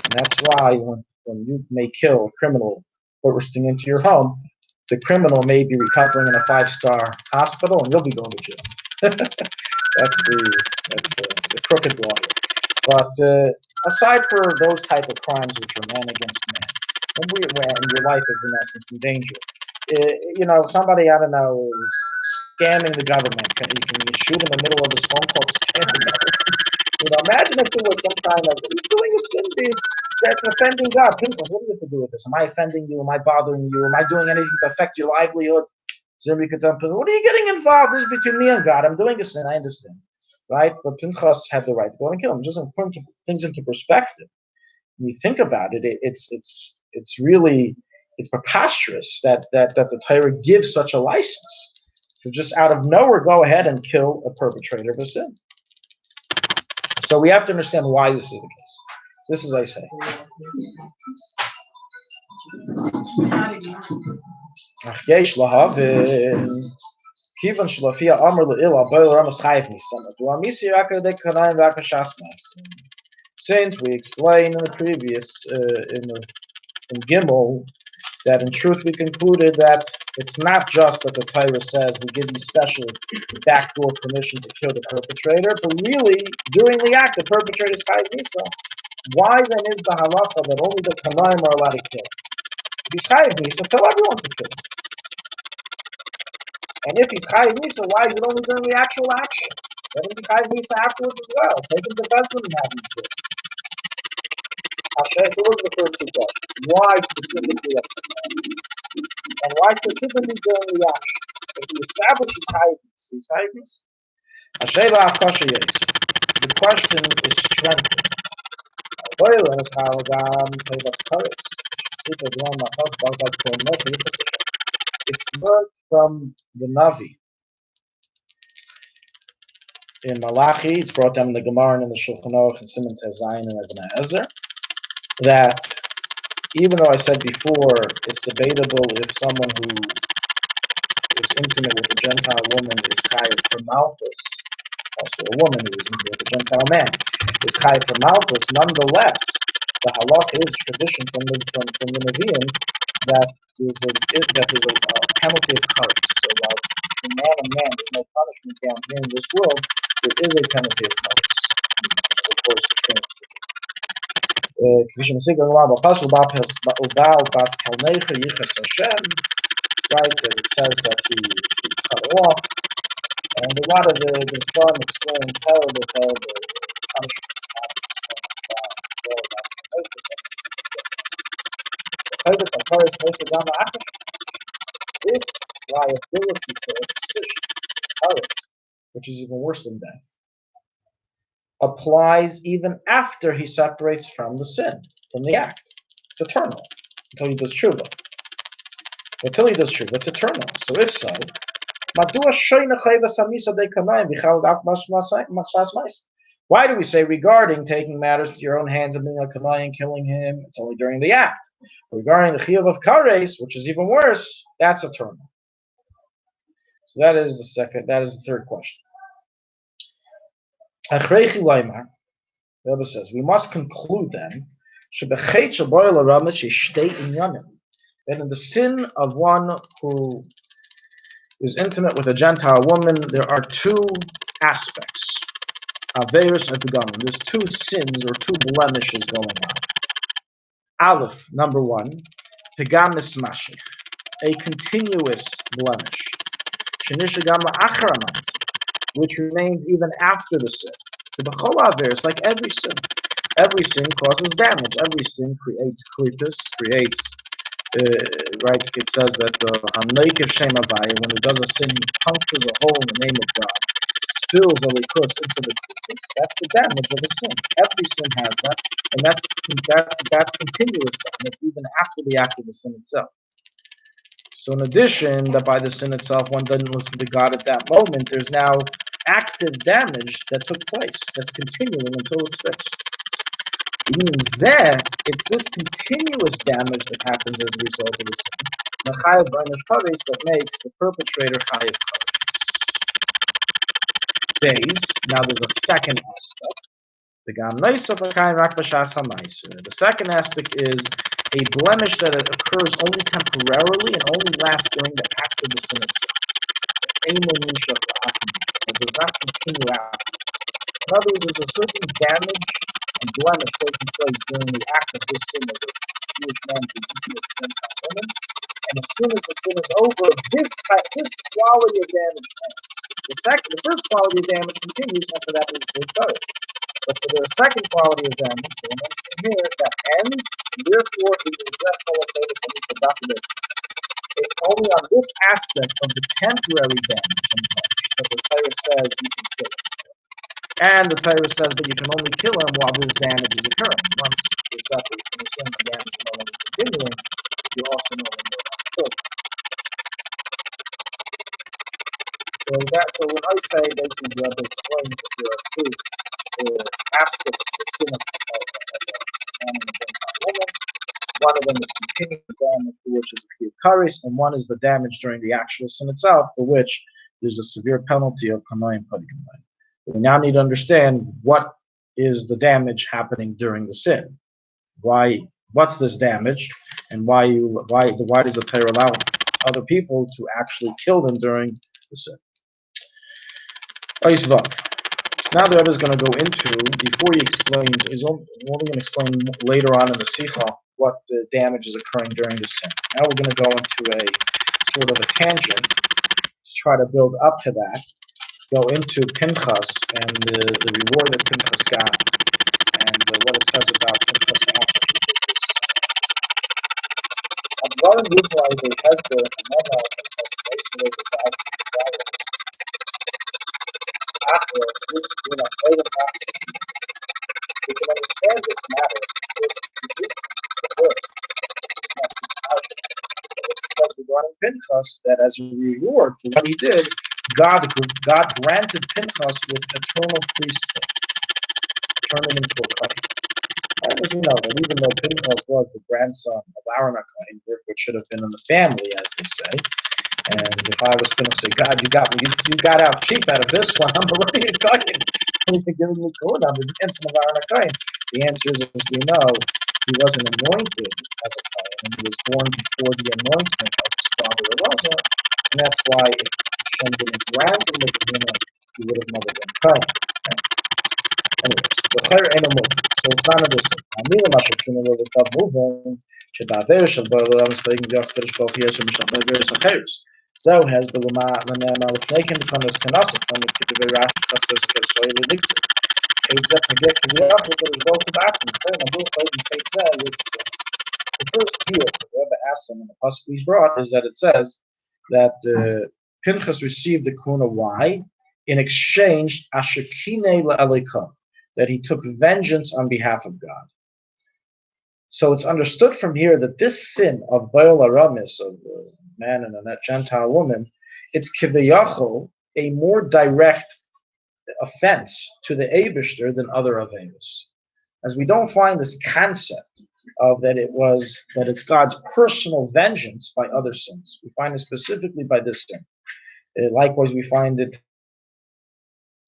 and that's why when you may kill a criminal bursting into your home, the criminal may be recovering in a 5-star hospital, and you'll be going to jail. that's the crooked law here. But aside for those type of crimes which are man against man, when your life is in essence in danger, somebody, I don't know, is scamming the government. You can shoot in the middle of his phone call to scam the government. Imagine if there was some kind of, he's doing a sin that's offending God. Pinchas, what do you have to do with this? Am I offending you? Am I bothering you? Am I doing anything to affect your livelihood? Zimri could tell Pinchas, what are you getting involved? This is between me and God. I'm doing a sin. I understand. Right? But Pinchas had the right to go and kill him. Just to put things into perspective. When you think about it, it's really preposterous that the Torah gives such a license to just out of nowhere go ahead and kill a perpetrator of a sin. So we have to understand why this is the case. This is, I say. Since we explained in the previous, in Gimel, that in truth we concluded that it's not just that the Torah says we give you special backdoor permission to kill the perpetrator, but really, during the act, the perpetrator is chayiv misa. Why then is the halacha that only the kanaim are allowed to kill? If he's chayiv misa, tell everyone to kill. And if he's chayiv misa, why is it only during the actual action? Let him be chayiv misa afterwards as well. Take him to Bezin and have him killed. So look at the first two questions. Why specifically at the time? And why specifically during the action? If he establishes chayiv misa, the question is strengthened. It's learned from the Navi. In Malachi, it's brought down in the Gemara and in the Shulchanaruchharav and Siman Tezayin and Ibn Ezer, that even though I said before, it's debatable if someone who is intimate with a Gentile woman is chayiv for malchus, also a woman who is intimate with a Gentile man is chayiv for malchus. Nonetheless, the halach is tradition from the Nevi'im that there's a penalty of kares. So while for man and man there's no punishment down here in this world, there is a penalty of kares. Of course, right, that it says that he cut her off, and a lot of the Sfarim explain terrible punishment. This liability for excision, which is even worse than death, applies even after he separates from the sin, from the act. It's eternal until he does tshuva. It's eternal. So if so, why do we say regarding taking matters to your own hands and being a kanai and killing him, it's only during the act? Regarding the chiyuv of kares, which is even worse, that's eternal. So that is the third question. The Rebbe says, we must conclude then that in the sin of one who is intimate with a Gentile woman, there are two aspects. Aveirus and Pegamim. There's two sins or two blemishes going on. Aleph, number one, Pegamis Mashich, a continuous blemish. Shenishagama Acharamas, which remains even after the sin. The Bechol Aveirus, like every sin causes damage. Every sin creates klipus, right, it says that Hamleikiv Shem Avaya, when he does a sin, he punctures a hole in the name of God, spills a likus into the klipus. That's the damage of a sin. Every sin has that, and that's continuous damage, even after the act of the sin itself. So in addition, that by the sin itself, one doesn't listen to God at that moment, there's now active damage that took place, that's continuing until it's fixed. It's this continuous damage that happens as a result of the sin that makes the perpetrator chayiv kares. Now there's a second aspect. The second aspect is a blemish that occurs only temporarily and only lasts during the act of the sin itself. It does not continue after. In other words, there's a certain damage and blemish taking place during the act of this sin of the Jewish man to intimate Gentile woman, and as soon as the sin is over, this quality of damage ends. The first quality of damage continues after that is good. But for the second quality of damage, the one here, that ends, and therefore it is productive. It's only on this aspect of the temporary damage that the Torah says you can kill him. And the Torah says that you can only kill him while this damage is occurring. Once you're separate from the sin, the damage is no longer continuing, you also no longer have to kill him. So when I say basically the Rebbe explains that there are two aspects of the sin of a man and a Gentile woman. One of them is continuing damage, for which is a clear karis, and one is the damage during the actual sin itself, for which there's a severe penalty of kamayim padikamai. We now need to understand what is the damage happening during the sin. What's this damage, and why does the Torah allow other people to actually kill them during the sin? Now the Rebbe is going to go into, before he explains, he's only going to explain later on in the Sikha what the damage is occurring during the sin. Now we're going to go into a sort of a tangent to try to build up to that, go into Pinchas and the reward that Pinchas got, and what it says about Pinchas after he did this. Advarim Yudhai they had the Amana Pinchas basically the God after this, we can understand this matter if the word regarding Pinchas, that as a reward for what he did, God granted Pinchas with eternal priesthood, turning him into a kohen. And as we know, that even though Pinchas was the grandson of Aaron HaKohen, which should have been in the family, as they say, and if I was going to say, God, you got out cheap out of this one, I'm already a kohen. You're giving me kohen, I'm the grandson of Aaron HaKohen. The answer is, as we know, he wasn't anointed as a kohen, and he was born before the anointment of his father Elazar, and that's why if Hashem didn't grant him the kohen, he would have never been kohen. Okay? Anyways, the chayr ain't a movement, so it's not a listen. Amila mashakina will become moving. Shedaver shel ba'olam speaking the Kodesh Baruch Hu Yeshem Mishachaver Sacheres. So has the Lama Lanema Lefneken Kanas Kanasa from the Kitabei Rashi Chassidus Kershoy Lidikse. Except to get to the other, the result of action. The first view the Rebbe asks him in the pasuk he's brought is that it says that Pinchas received the kuna. Why? In exchange, Ashekine la'alekom, that he took vengeance on behalf of God. So it's understood from here that this sin of Baal Aramis, of a man and a Gentile woman, it's kivayachol, a more direct offense to the Eibishter than other avenos. As we don't find this concept of that it's God's personal vengeance by other sins. We find it specifically by this sin. Likewise, we find it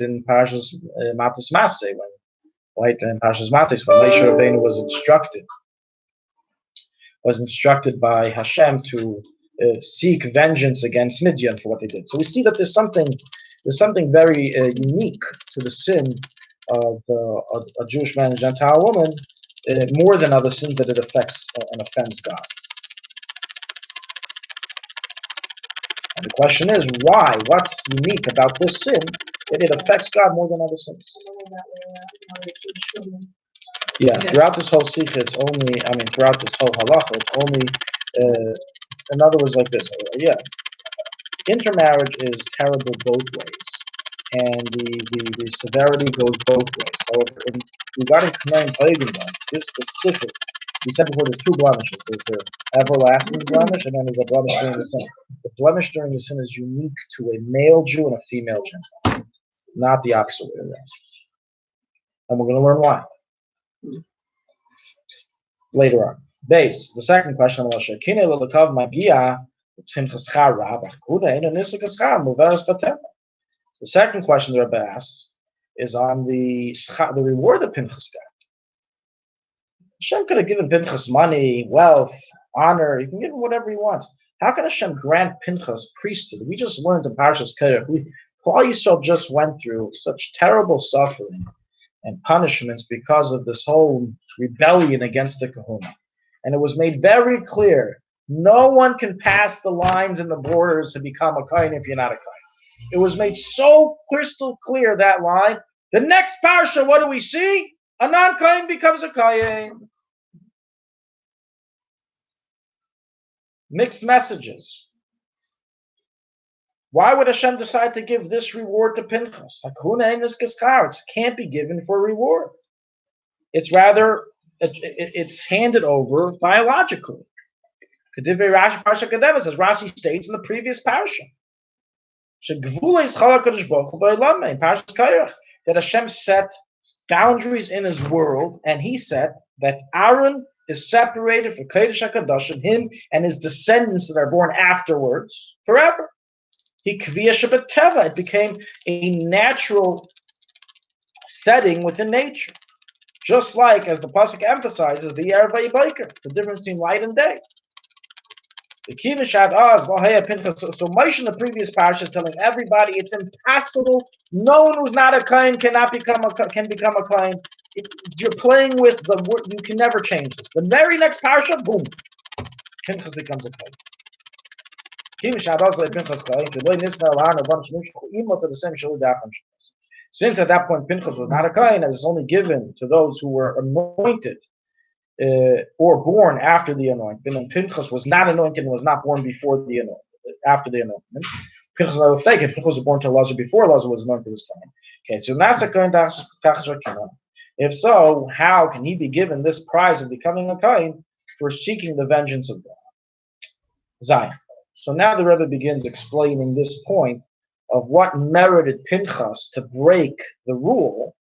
in Parshas Matis Maseh, in Parshas Matis, when Moshe Rabbeinu was instructed by Hashem to seek vengeance against Midian for what they did. So we see that there's something very unique to the sin of a Jewish man and a Gentile woman, more than other sins that it affects and offends God. And the question is, why? What's unique about this sin that it affects God more than other sins? Yeah, throughout this whole sikha, throughout this whole halacha, it's only, in other words, like this. Intermarriage is terrible both ways, and the severity goes both ways. However, regarding K'nai Pagimba, this specific, we said before, there's two blemishes. There's the everlasting blemish, and then there's a blemish during the sin. The blemish during the sin is unique to a male Jew and a female Gentile, not the opposite way around. And we're going to learn why later on. Base. The second question: The second question the Rebbe asks is on the reward that Pinchas got. Hashem could have given Pinchas money, wealth, honor. He can give him whatever he wants. How can Hashem grant Pinchas priesthood? We just learned in Parshas Kerech. Klal Yisrael just went through such terrible suffering and punishments because of this whole rebellion against the Kahuna. And it was made very clear, no one can pass the lines and the borders to become a Kohen if you're not a Kohen. It was made so crystal clear, that line. The next parsha, what do we see? A non-Kohen becomes a Kohen. Mixed messages. Why would Hashem decide to give this reward to Pinchas? It can't be given for reward. It's rather, it's handed over biologically. As Rashi states in the previous parsha, that Hashem set boundaries in His world, and He said that Aaron is separated from Kodesh HaKadoshim, him and his descendants that are born afterwards, forever. It became a natural setting within nature. Just like, as the Pasuk emphasizes, the difference between light and day. So Moshe in the previous parsha is telling everybody it's impossible. No one who's not a Kohen can become a Kohen. You're playing with the word. You can never change this. The very next parsha, boom, Pinchas becomes a Kohen. Since at that point Pinchas was not a Kohen, as it's only given to those who were anointed or born after the anointment, and Pinchas was not anointed and was not born before the anointment. After the anointment, Pinchas was born to Elazar before Elazar was anointed as Kohen. Okay, so Nasa Kohen. If so, how can he be given this prize of becoming a Kohen for seeking the vengeance of God? Zion. So now the Rebbe begins explaining this point of what merited Pinchas to break the rule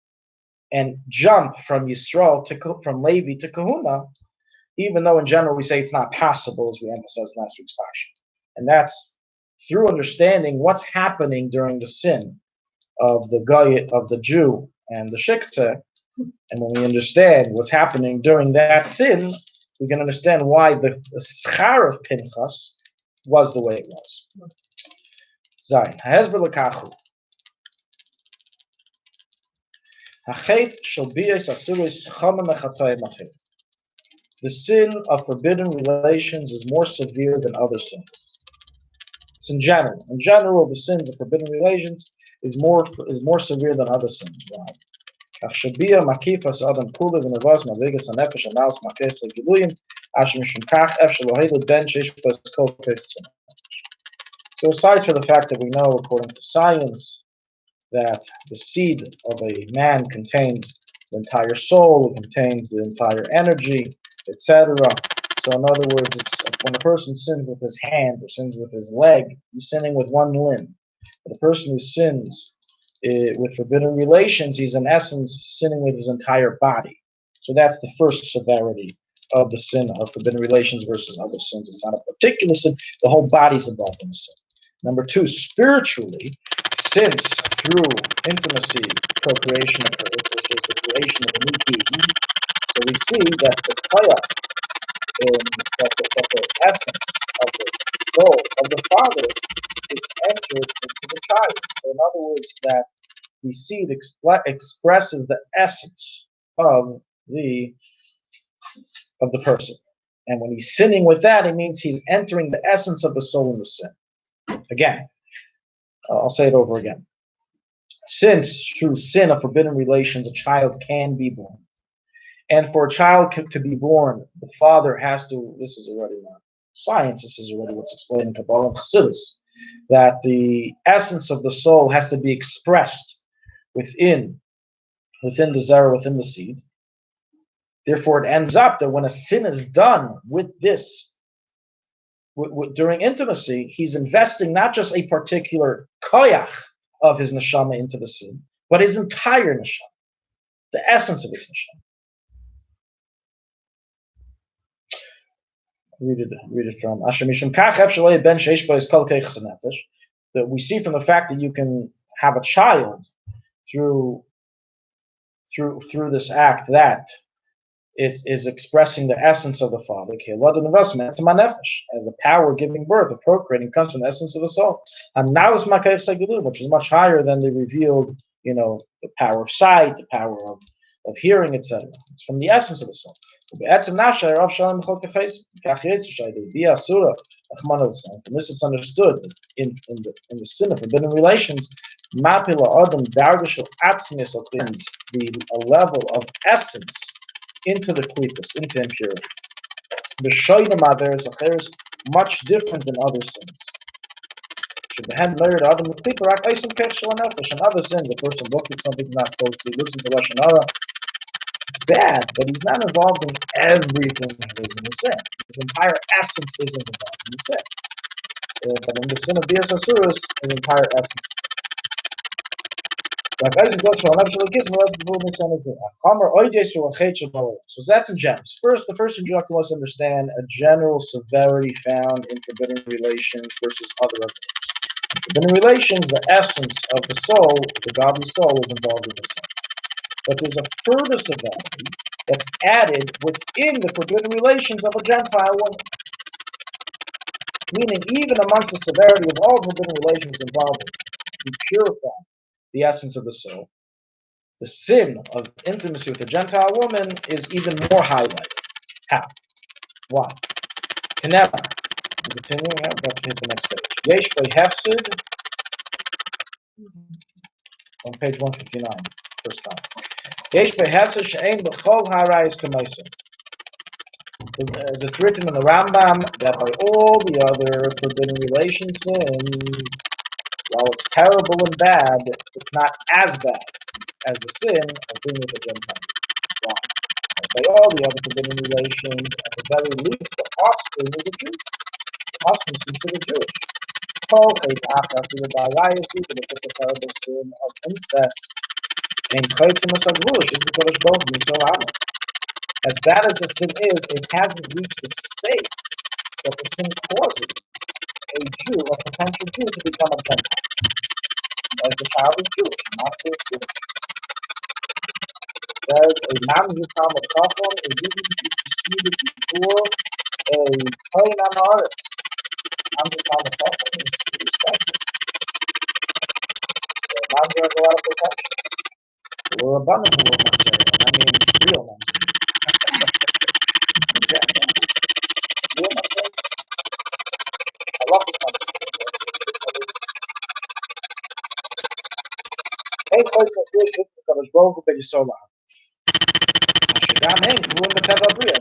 and jump from Yisrael from Levi to Kahuna, even though in general we say it's not possible, as we emphasized last week's parsha. And that's through understanding what's happening during the sin of the Goy, of the Jew and the Shiktzeh. And when we understand what's happening during that sin, we can understand why the schar of Pinchas was the way it was. Zayin. Ha'ezber l'kachu. Ha'chet shel biyas asuris chama mechatay machir. The sin of forbidden relations is more severe than other sins. It's in general. In general, the sins of forbidden relations is more severe than other sins. Why? So aside for the fact that we know, according to science, that the seed of a man contains the entire soul, it contains the entire energy, etc. So in other words, when a person sins with his hand or sins with his leg, he's sinning with one limb. But a person who sins with forbidden relations, he's in essence sinning with his entire body. So that's the first severity of the sin of forbidden relations versus other sins. It's not a particular sin, the whole body's involved in the sin. Number two, spiritually, since through intimacy, procreation occurs, which is the creation of a new being, so we see that the kaya, that the essence of the soul of the father is entered into the child. So in other words, that the seed expresses the essence of the person. And when he's sinning with that, it means he's entering the essence of the soul in the sin. Again, I'll say it over again. Since through sin of forbidden relations, a child can be born. And for a child to be born, the father has to, this is already not science, this is already what's explained in Kabbalah and Chassidus, that the essence of the soul has to be expressed within the zera, within the seed. Therefore, it ends up that when a sin is done with this, during intimacy, he's investing not just a particular koyach of his neshama into the sin, but his entire neshama, the essence of his neshama. Read it from Asher Mishum Kach Efshalei Ben Sheish Bo Kol Keiches Nefesh. That we see from the fact that you can have a child through this act, that it is expressing the essence of the Father. As the power of giving birth, of procreating, comes from the essence of the soul. And now it's which is much higher than the revealed, the power of sight, the power of hearing, etc. It's from the essence of the soul. And this is understood in the sin of forbidden relations. The level of essence into the klipos, into impurity. The shoynama there is much different than other sins. And other sins, a person looked at something he's not supposed to, listen to Lashon Hara, bad, but he's not involved in everything that is in the sin. His entire essence isn't involved in the sin. But in the sin of Bias Asuras, his entire essence. So that's in gems. First, the first introduction was to understand a general severity found in forbidden relations versus other affairs. In forbidden relations, the essence of the soul, the godly soul, is involved in the sin. But there's a further severity that's added within the forbidden relations of a Gentile woman. Meaning, even amongst the severity of all forbidden relations involving to purify the essence of the soul, the sin of intimacy with a Gentile woman is even more highlighted. How? Why? Keneva. Continuing, I'm about to hit the next page. Yesh Hefsid on page 159, first time. Yesh Hefsid she'ein b'chol harayis k'maisa. As it's written in the Rambam, that by all the other forbidden relation sins, while it's terrible and bad, it's not as bad as the sin of being with a Gentile. Why? As by all the other forbidden relations, at the very least, the offspring is a Jew. The offspring is considered Jewish. After the Barayas, but if it's a terrible sin of incest, and Chaytzimus Agvush is the Kodesh Baruch Hu so Amen. As bad as the sin is, it hasn't reached the state that the sin causes a Jew, a potential Jew, to become a Gentile. As the child is Jewish, not Jewish. Says a Mamzer Talmud Chacham is even preceded before a Kohen Amaretz. Mamzer Talmud Chacham is respected. So Mamzer has a lot of protection. We're abundant for Mamzer, I mean real Mamzer. Real Mamzer. I love this Mamzer. Ein Kodesh Baruch Hu Kodesh Baruch Hu B'Yisrael.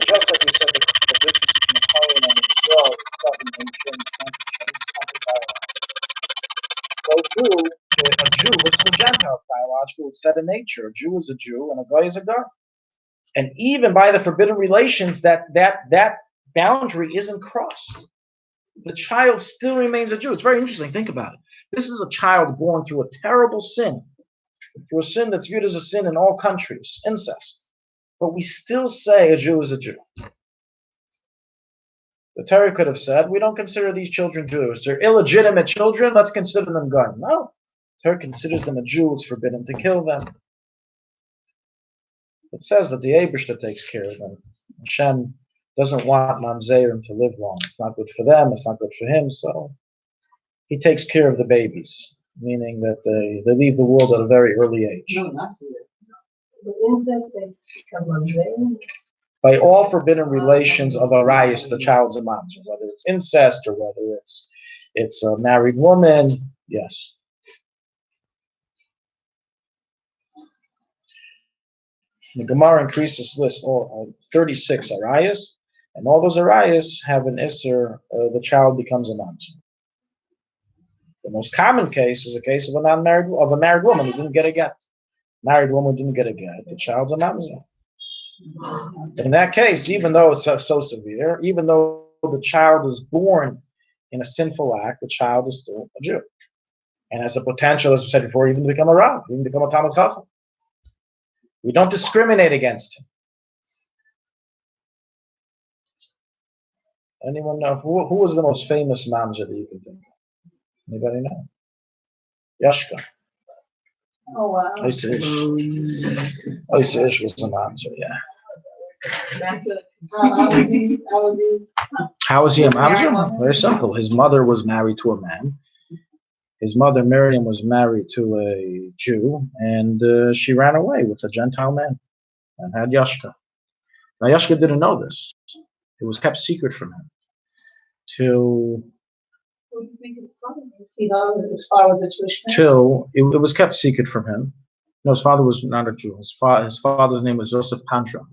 Just like we said, the difference between a Kohen and a Yisrael is 7 ancient so too, a Jew versus a Gentile, biological, it's set in nature. A Jew is a Jew and a guy is a guy. And even by the forbidden relations, that boundary isn't crossed. The child still remains a Jew. It's very interesting. Think about it. This is a child born through a terrible sin, through a sin that's viewed as a sin in all countries, incest. But we still say a Jew is a Jew. The Torah could have said, we don't consider these children Jews. They're illegitimate children, let's consider them gone. No. The Torah considers them a Jew, it's forbidden to kill them. It says that the Eibishter takes care of them. Hashem doesn't want Mamzerim to live long. It's not good for them, it's not good for him, so he takes care of the babies, meaning that they leave the world at a very early age. No, not here. The incest, they become Mamzerim. By all forbidden relations of Arayas, the child's a mamzer, whether it's incest or whether it's a married woman, yes. The Gemara increases list all 36 Arayas, and all those Arayas have an Isser, the child becomes a mamzer. The most common case is a case of a married woman who didn't get a get. Married woman didn't get a get. The child's a mamzer. In that case, even though it's so severe, even though the child is born in a sinful act, the child is still a Jew. And has the potential, as we said before, even to become a Rav, even to become a Talmud Chacham. We don't discriminate against him. Anyone know who was the most famous mamzer that you can think of? Anybody know? Yashka. Oh, wow. Oisish was a mamzer, yeah. Immaculate. How was he? How was he? How was he a Married mamzer? woman? Very simple. His mother was married to a man. His mother, Miriam, was married to a Jew, and she ran away with a Gentile man and had Yashka. Now, Yashka didn't know this. It was kept secret from him. Till Who do you think his father was? He knows his father was a Jewish man. it was kept secret from him. No, his father was not a Jew. His father's name was Joseph Pandra,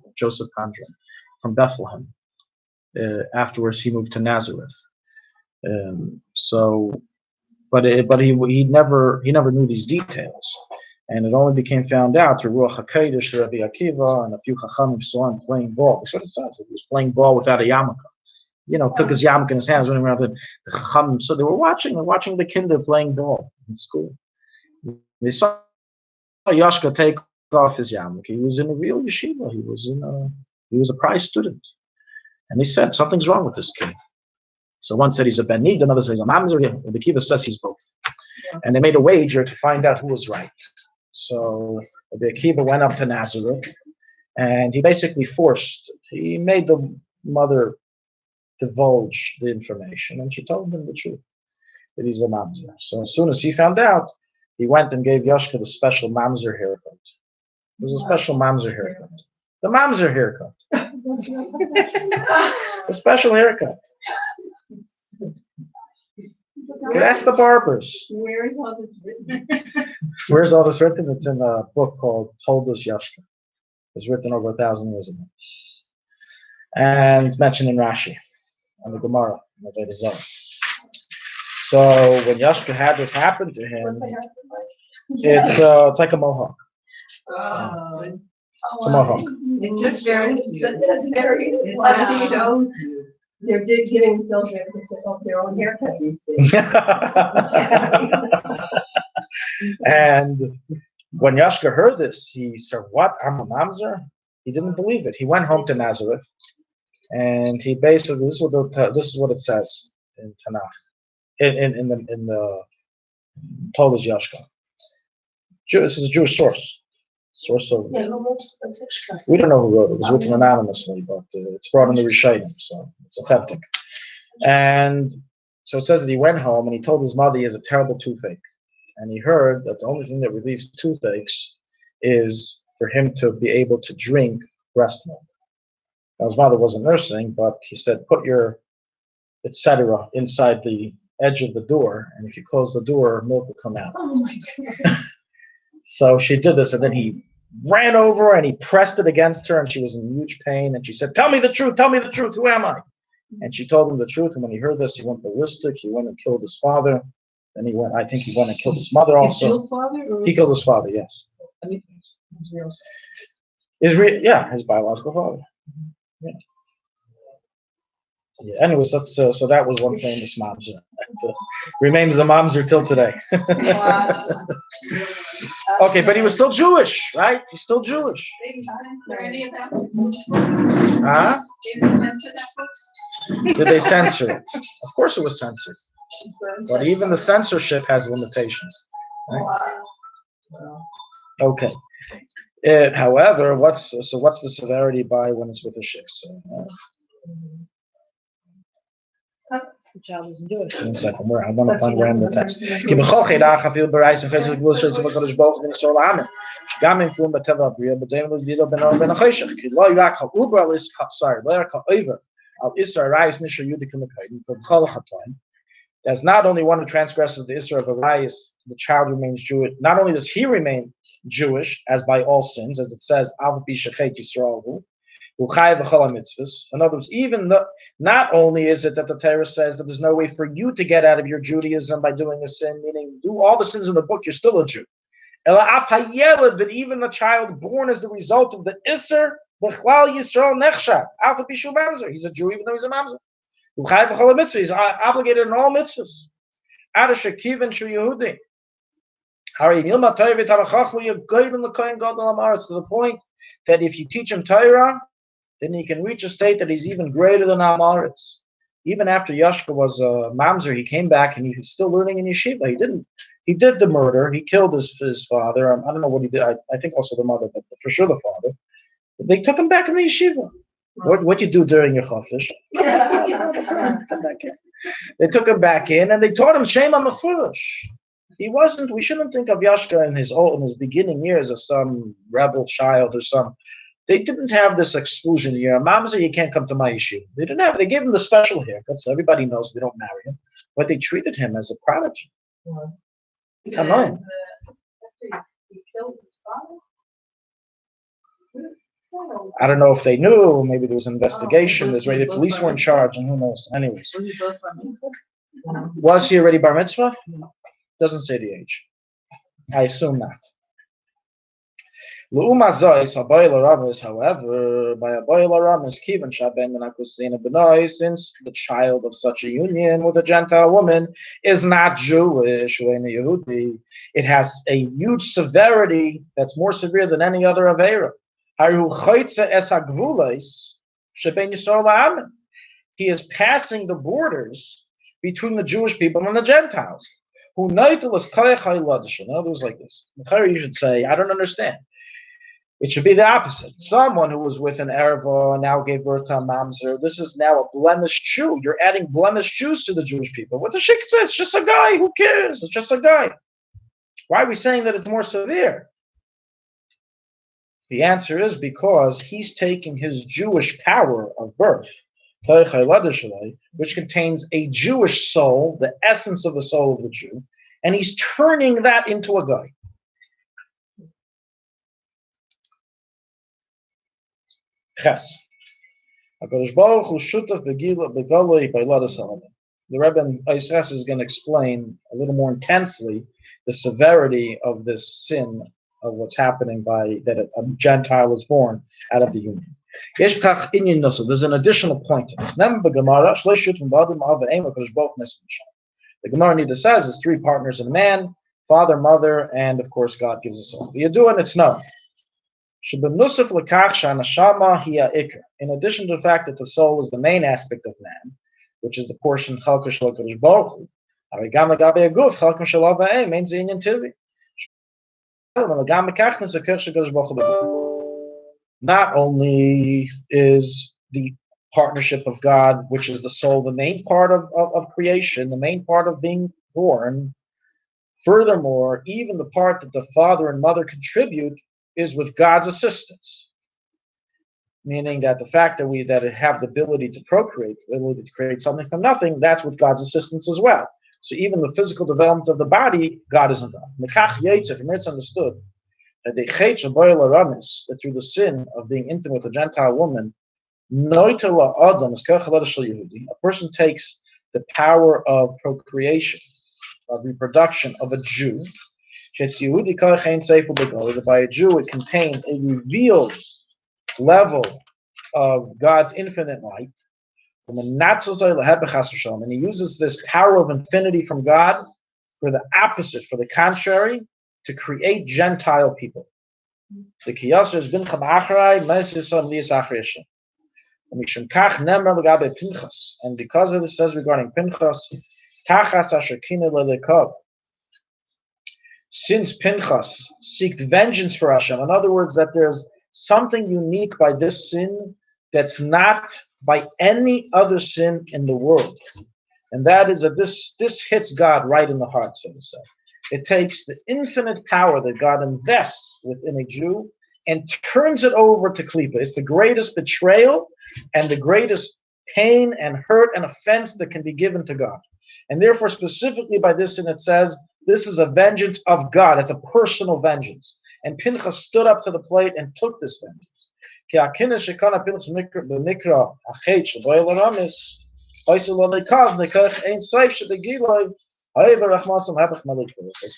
from Bethlehem. Afterwards, he moved to Nazareth. But he never knew these details, and it only became found out through Ruach HaKodesh, Rabbi Akiva, and a few Chachamim saw him playing ball. That's what it says. He was playing ball without a yarmulke. Took his yarmulke in his hands, running around the Chachamim. So they were watching the kinder playing ball in school. They saw Yashka take off his yarmulke. He was in a real yeshiva. He was a prize student, and they said something's wrong with this kid. So one said he's a Ben Nid, another said he's a Mamzer. The Kiva says he's both. Yeah. And they made a wager to find out who was right. So the Kiva went up to Nazareth, and he basically he made the mother divulge the information, and she told him the truth, that he's a Mamzer. So as soon as he found out, he went and gave Yashka the special Mamzer haircut. It was a special Mamzer haircut. The Mamzer haircut. A special haircut. Ask the barbers. Where is all this written? Where's all this written? It's in a book called Toldos Yashka. It's written over 1,000 years ago. And it's mentioned in Rashi, and the Gemara, in the Zor. So when Yashka had this happen to him, it's like a mohawk. It's a mohawk. It just that's very wow. They're giving themselves their own haircut these days. And when Yashka heard this, he said, "What? I'm a mamzer?" He didn't believe it. He went home to Nazareth, and he basically this is what it says in Tanakh, in the Toldos Yashka. This is a Jewish source. We don't know who wrote it. It was written anonymously, but it's brought in the Rishonim, so it's authentic. And so it says that he went home and he told his mother he has a terrible toothache. And he heard that the only thing that relieves toothaches is for him to be able to drink breast milk. Now, his mother wasn't nursing, but he said, put your etc. inside the edge of the door, and if you close the door, milk will come out. Oh my God. So she did this, and then he ran over and he pressed it against her, and she was in huge pain. And she said, "Tell me the truth. Who am I?" And she told him the truth. And when he heard this, he went ballistic. He went and killed his father. Then he went and killed his mother also. He killed his father, yes. I mean, his real. His biological father. Yeah. Yeah. Anyways, that's so that was one famous mamzer. Remains a mamzer till today. Okay, but he was still Jewish, right? He's still Jewish. Huh? Did they censor it? Of course it was censored. But even the censorship has limitations. Right? Okay. However, what's the severity by when it's with a shik? The child isn't doing it. 1 second, I want to find where in the text. There's not only one who transgresses the Isra of Arayis, the child remains Jewish. Not only does he remain Jewish, as by all sins, as it says, Av b'shechet Yisrael. In other words, not only is it that the Torah says that there's no way for you to get out of your Judaism by doing a sin, meaning do all the sins in the book, you're still a Jew. That even the child born as the result of the Isser, B'chlal Yisrael Nechshav, Alpha Bishu Mamzer. He's a Jew even though he's a Mamzer. He's obligated in all mitzvahs. To the point that if you teach him Torah, then he can reach a state that he's even greater than Amaretz. Even after Yashka was a mamzer, he came back and he was still learning in yeshiva. He did the murder. He killed his father. I don't know what he did. I think also the mother, but for sure the father. They took him back in the yeshiva. What you do during your chafish? Come back in. They took him back in and they taught him Shema Mefurish. He wasn't. We shouldn't think of Yashka in his beginning years as some rebel child or some. They didn't have this exclusion year. Mom said you can't come to my yeshiva. They didn't have. They gave him the special haircut, so everybody knows they don't marry him. But they treated him as a prodigy. Come on. He killed his father? I don't know if they knew. Maybe there was an investigation. There's the police were in charge, and who knows. Anyways, was he already bar mitzvah? No. Doesn't say the age. I assume not. However, by a boil kivan shaben menakusina benoy, since the child of such a union with a Gentile woman is not Jewish, it has a huge severity that's more severe than any other avera. He is passing the borders between the Jewish people and the Gentiles. In other words, like this. You should say, I don't understand. It should be the opposite. Someone who was with an Erva now gave birth to a Mamzer. This is now a blemished Jew. You're adding blemished Jews to the Jewish people. What the shik says, it's just a guy. Who cares? It's just a guy. Why are we saying that it's more severe? The answer is because he's taking his Jewish power of birth, which contains a Jewish soul, the essence of the soul of the Jew, and he's turning that into a guy. Ches. HaKadosh Baruch Hu shutaf begaloi b'ladas ha'adam. The Rebbe in Ches is going to explain a little more intensely the severity of this sin of what's happening by that a Gentile was born out of the union. There's an additional point to this. The Gemara neither says it's three partners in a man, father, mother, and of course God gives us all. You do, and it's known. In addition to the fact that the soul is the main aspect of man, which is the portion Chalka Shel HaKadosh Baruch Hu, not only is the partnership of God, which is the soul, the main part of creation, the main part of being born, furthermore, even the part that the father and mother contribute is with God's assistance, meaning that the fact that we have the ability to procreate, the ability to create something from nothing, that's with God's assistance as well. So even the physical development of the body, God is involved. From it's understood that that through the sin of being intimate with a Gentile woman, a person takes the power of procreation, of reproduction of a Jew. By a Jew, it contains a revealed level of God's infinite light. And he uses this power of infinity from God for the opposite, for the contrary, to create Gentile people. The kiyasser has been and because of this says regarding Pinchas, since Pinchas seeked vengeance for Hashem, in other words, that there's something unique by this sin that's not by any other sin in the world. And that is that this hits God right in the heart, so to say. It takes the infinite power that God invests within a Jew and turns it over to Klippa. It's the greatest betrayal and the greatest pain and hurt and offense that can be given to God. And therefore, specifically by this sin, it says, this is a vengeance of God. It's a personal vengeance. And Pinchas stood up to the plate and took this vengeance. As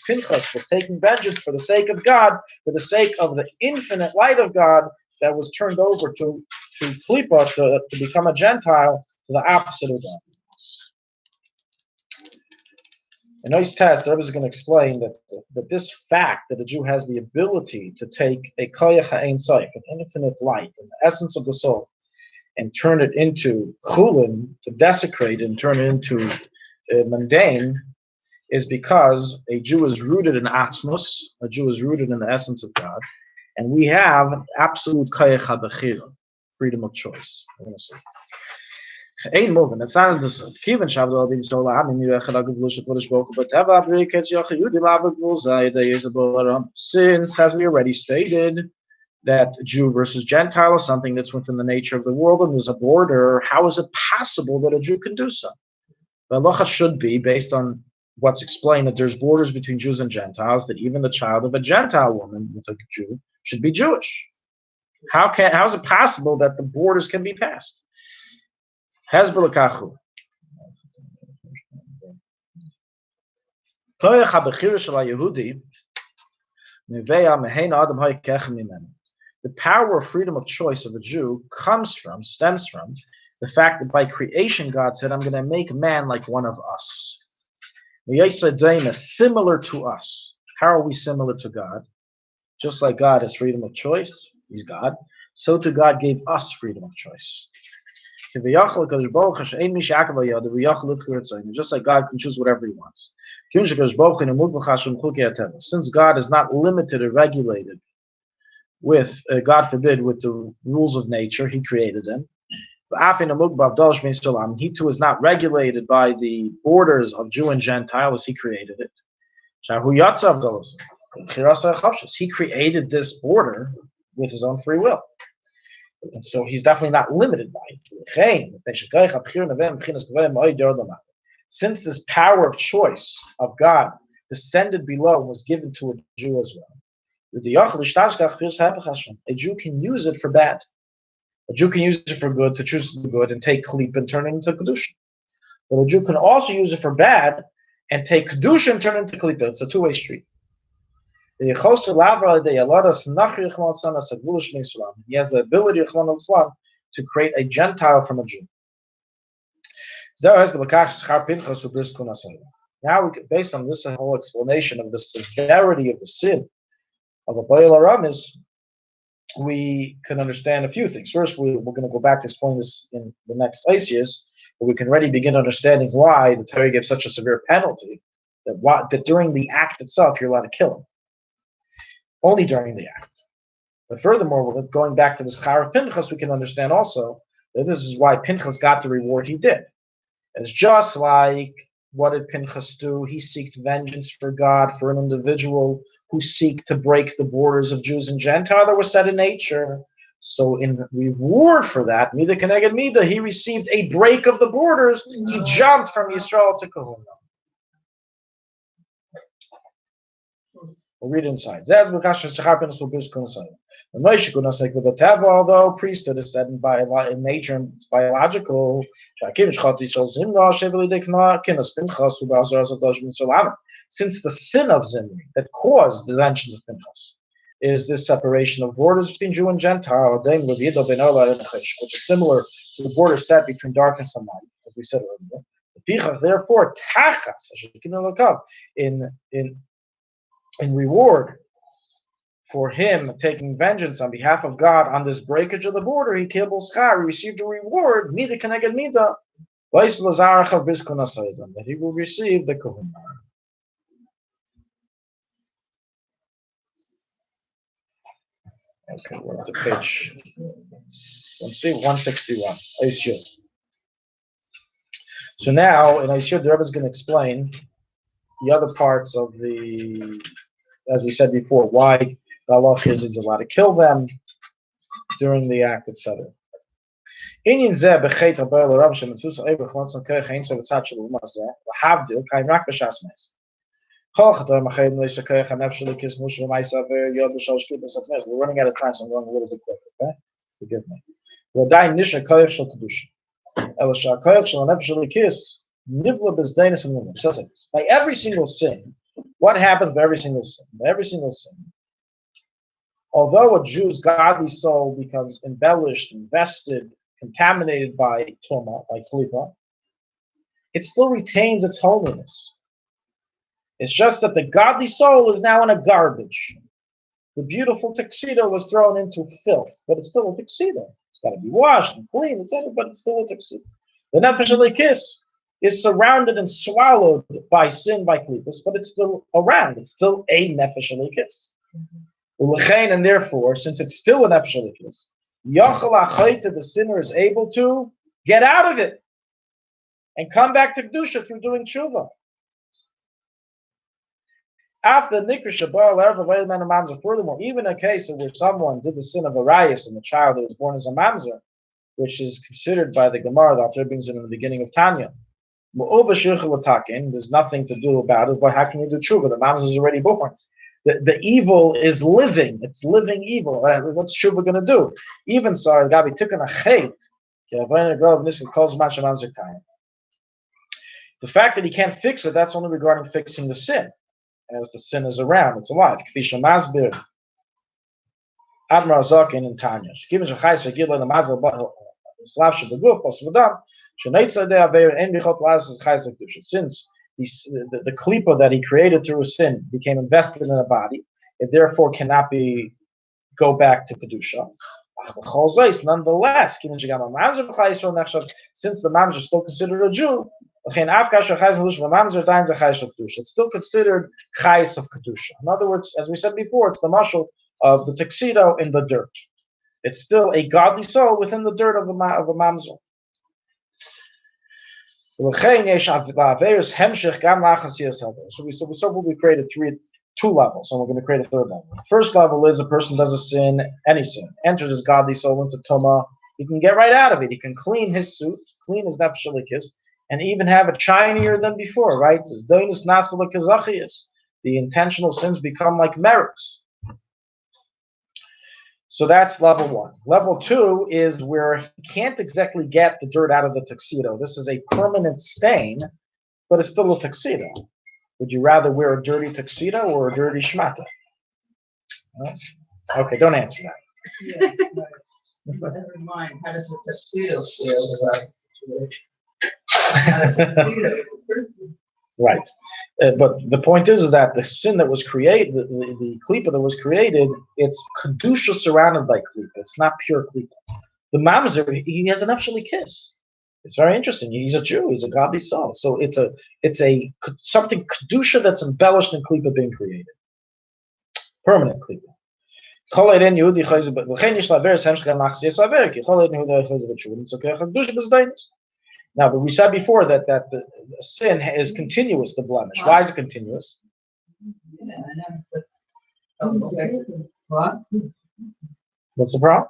Pinchas was taking vengeance for the sake of God, for the sake of the infinite light of God that was turned over to Klippa to become a Gentile, to the opposite of God. In this test, the Rebbe is going to explain that this fact that a Jew has the ability to take a koyach ha'ein sof, an infinite light, an essence of the soul, and turn it into chulin, to desecrate and turn it into mundane, is because a Jew is rooted in atzmos, a Jew is rooted in the essence of God, And we have absolute koyach habechira, freedom of choice. We're going to see. Ein moving. It's not this. Kiven shavdol bin sola am mir khala gvulush gvulush boch but have a breakage yach yud lava gvulzai there is a bolam. Since, as we already stated, that Jew versus Gentile is something that's within the nature of the world, and there's a border. How is it possible that a Jew can do so? The halacha should be based on what's explained that there's borders between Jews and Gentiles. That even the child of a Gentile woman with a Jew should be Jewish. How is it possible that the borders can be passed? Hezbollah. The power of freedom of choice of a Jew stems from the fact that by creation God said, I'm going to make man like one of us. Similar to us. How are we similar to God? Just like God has freedom of choice, He's God, so too God gave us freedom of choice. Just like God can choose whatever He wants. Since God is not limited or regulated with, God forbid, with the rules of nature, He created them. He too is not regulated by the borders of Jew and Gentile as He created it. He created this border with His own free will. And so He's definitely not limited by it. Since this power of choice of God descended below and was given to a Jew as well, a Jew can use it for bad. A Jew can use it for good, to choose the good and take klip and turn it into kedusha. But a Jew can also use it for bad and take kedusha and turn it into klip. It's a two-way street. He has the ability to create a Gentile from a Jew. Now, based on this whole explanation of the severity of the sin of a Baal Aramis, we can understand a few things. First, we're going to go back to explain this in the next Isis, but we can already begin understanding why the Torah gave such a severe penalty that during the act itself you're allowed to kill him. Only during the act. But furthermore, going back to the schar of Pinchas, we can understand also that this is why Pinchas got the reward he did. It's just like, what did Pinchas do? He sought vengeance for God, for an individual who seek to break the borders of Jews and Gentiles that were set in nature. So in reward for that, Mida Keneged Mida, he received a break of the borders. He jumped from Yisrael to Kahuna. We'll read inside. Although priesthood is said in nature and it's biological, since the sin of Zimri that caused the vengeance of Pinchas is this separation of borders between Jew and Gentile, which is similar to the border set between darkness and light, as we said earlier. Therefore, in reward for him taking vengeance on behalf of God on this breakage of the border, he received a reward, Mida Keneged Mida, that he will receive the Kahuna. Okay, we're on to page 161. So now, in Aishir, the Rebbe is going to explain the other parts of the, as we said before, why the halach is allowed to kill them during the act, etc. Inyan zeh b'chet habayil l'Rav shemitzus ha'ebrach l'tzon kerech ein so v'tzad shel u'ma zeh v'havdil kain rak b'shas meis. Chol chator machayim leisha kerech hanef sheli kis mush v'maisa v'yod b'shal shkibas atmech. We're running out of time, so I'm going a little bit quick, okay? Forgive me. V'adai nisha kerech shel kedusha. Elisha kerech shel hanef sheli kis nivla b'zdeinis and says like this. By every single sin, what happens by every single sin? By every single sin, although a Jew's godly soul becomes embellished, invested, contaminated by tuma, by klipa, it still retains its holiness. It's just that the godly soul is now in a garbage. The beautiful tuxedo was thrown into filth, but it's still a tuxedo. It's got to be washed and cleaned, etc., but it's still a tuxedo. The nefesh elikis is surrounded and swallowed by sin, by klipas, but it's still around. It's still a nefesh elikis. And therefore, since it's still an nefesh alikis, the sinner is able to get out of it and come back to kedusha through doing tshuva. After furthermore, even a case where someone did the sin of Arias and the child that was born as a mamzer, which is considered by the Gemara, the Alter brings it in the beginning of Tanya. There's nothing to do about it, but how can you do tshuva? The mamzer is already born. The evil is living. It's living evil. What's tshuva going to do? Even so, Gabi took a chait. The fact that he can't fix it, that's only regarding fixing the sin. As the sin is around, it's alive. Kfisha Masbir, Admar Zakin and Tanya. Given Shachais Gidla the Mazal Slav Shabaguf, Pasvadam, Shanaitza de Aver, and Bichot Lazis Chais Kedusha. Since the klipa that he created through a sin became invested in a body, it therefore cannot go back to Kedusha. Nonetheless, since the mamzer is still considered a Jew, it's still considered chayes of kedusha. In other words, as we said before, it's the mashal of the tuxedo in the dirt. It's still a godly soul within the dirt of a mamzer. So we created two levels, and we're going to create a third level. The first level is a person does a sin, any sin, enters his godly soul into Tumah. He can get right out of it. He can clean his suit, clean his nefesh alikis, and even have it shinier than before, right? The intentional sins become like merits. So that's level one. Level two is where he can't exactly get the dirt out of the tuxedo. This is a permanent stain, but it's still a tuxedo. Would you rather wear a dirty tuxedo or a dirty shmata? Okay, don't answer that. Yeah, right. Never mind. How does a tuxedo feel about Right. But the point is that the sin that was created, the klipa that was created, it's kedusha surrounded by klipa. It's not pure klipa. The mamzer, he has an nefesh alikis. It's very interesting. He's a Jew. He's a godly soul. So it's something kedusha that's embellished in klipa being created. Permanent klipa. Now, we said before that the sin is continuous, the blemish. Why is it continuous? What? What's the problem?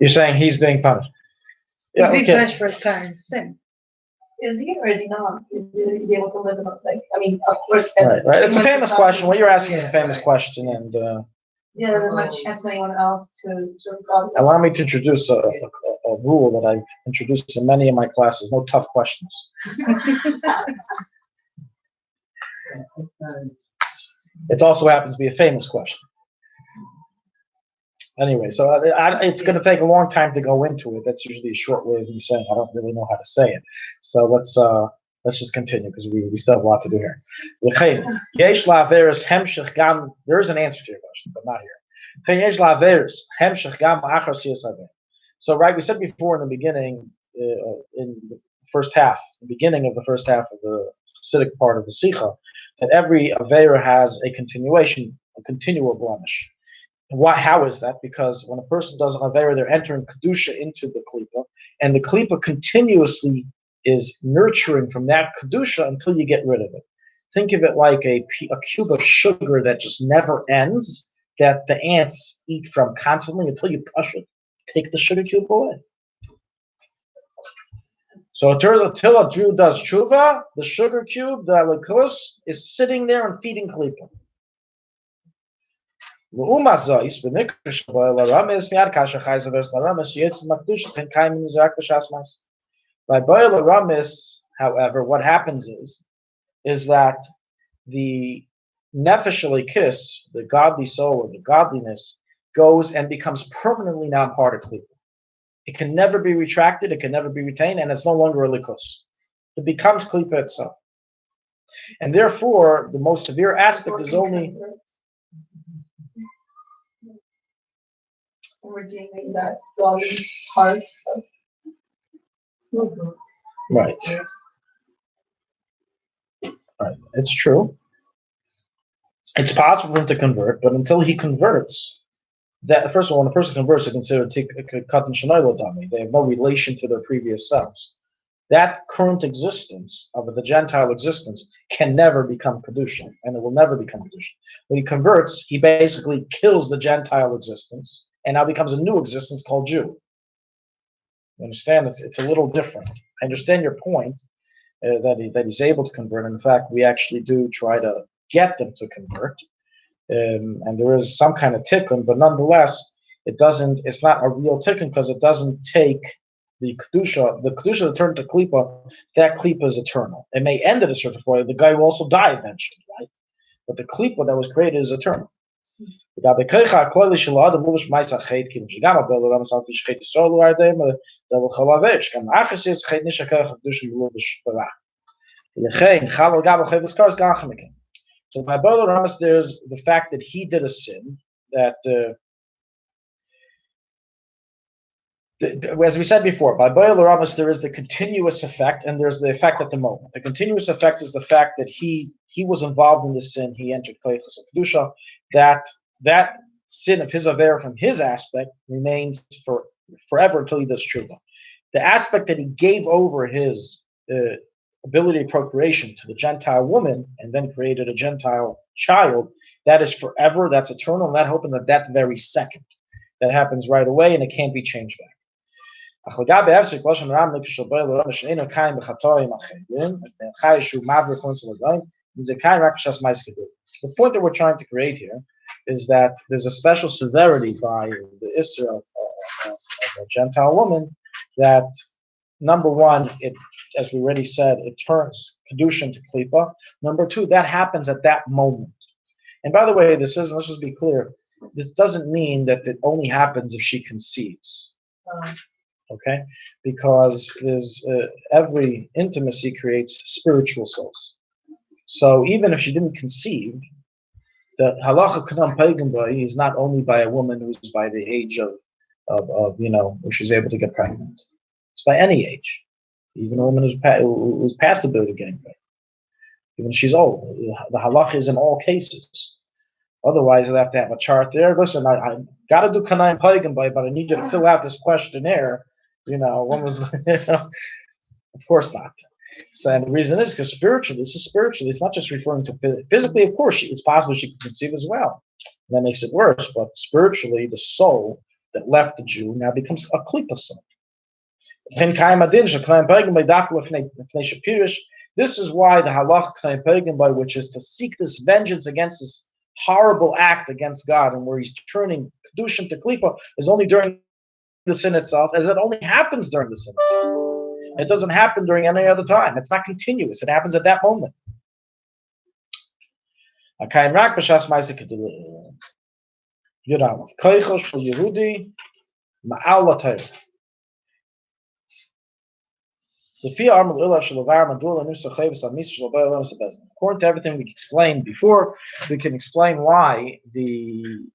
You're saying he's being punished. He's being punished for his parents' sin. Is he or is he not? Is he able to live in of course. Right. It's a famous question. What you're asking is a famous question, and there's much chance for anyone else to serve God. Allow me to introduce a rule that I've introduced in many of my classes. No tough questions. It also happens to be a famous question. Anyway, so it's going to take a long time to go into it. That's usually a short way of me saying I don't really know how to say it. So let's just continue because we still have a lot to do here. There is an answer to your question, but not here. So right, we said before in the beginning, in the first half, the beginning of the first half of the Hasidic part of the Sikha, that every Aveira has a continual blemish. How is that? Because when a person does an Aveira, they're entering Kedusha into the Klipa, and the Klipa continuously is nurturing from that Kedusha until you get rid of it. Think of it like a cube of sugar that just never ends, that the ants eat from constantly until you push it. Take the sugar cube away. So until a Jew does tshuva, the sugar cube, the alikus, is sitting there and feeding klipa. By Boil Ramis, however, what happens is that the nefesh alikis, the godly soul or the godliness, goes and becomes permanently not part of klipa. It can never be retracted, it can never be retained, and it's no longer a likus. It becomes klipa itself. And therefore, the most severe aspect is only... redeeming that godly heart of... Right. Right. It's true. It's possible for him to convert, but until he converts, that first of all, when a person converts, they're considered katan shenaylo dami. They have no relation to their previous selves. That current existence of the Gentile existence can never become kedusha, and it will never become kedusha. When he converts, he basically kills the Gentile existence, and now becomes a new existence called Jew. You understand? It's a little different. I understand your point that he's able to convert. In fact, we actually do try to get them to convert. And there is some kind of tikkun, but nonetheless, it's not a real tikkun because it doesn't take the kedusha to turn to klipa. That klipa is eternal. It may end at a certain point. The guy will also die eventually, right? But the klipa that was created is eternal. So by Boiler Ramas, there's the fact that he did a sin that, as we said before, by Boiler Ramas there is the continuous effect and there's the effect at the moment. The continuous effect is the fact that he was involved in the sin. He entered Koyachas Kedusha. That sin of his aver from his aspect remains forever until he does tshuva. The aspect that he gave over his ability of procreation to the Gentile woman and then created a Gentile child, that is forever, that's eternal, and that happens at that very second. That happens right away and it can't be changed back. The point that we're trying to create here is that there's a special severity by the Israel of a Gentile woman that, number one, as we already said, it turns kedushin to klipa. Number two, that happens at that moment. And by the way, let's just be clear, this doesn't mean that it only happens if she conceives. Okay? Because every intimacy creates spiritual souls. So even if she didn't conceive, the halacha kanam pagan is not only by a woman who's by the age of where she's able to get pregnant. It's by any age. Even a woman who's past the ability of getting pregnant. Even if she's old. The halacha is in all cases. Otherwise, I'd have to have a chart there. Listen, I got to do kanayim pagan, but I need you to fill out this questionnaire. When was, of course not. So, and the reason is because spiritually, it's not just referring to physically, of course, it's possible she could conceive as well. And that makes it worse. But spiritually, the soul that left the Jew now becomes a klipa soul. This is why the halach kanayim pagan, which is to seek this vengeance against this horrible act against God, and where he's turning kedushin to klipa, is only during the sin itself, as it only happens during the sin itself. It doesn't happen during any other time. It's not continuous. It happens at that moment. According to everything we explained before, we can explain why the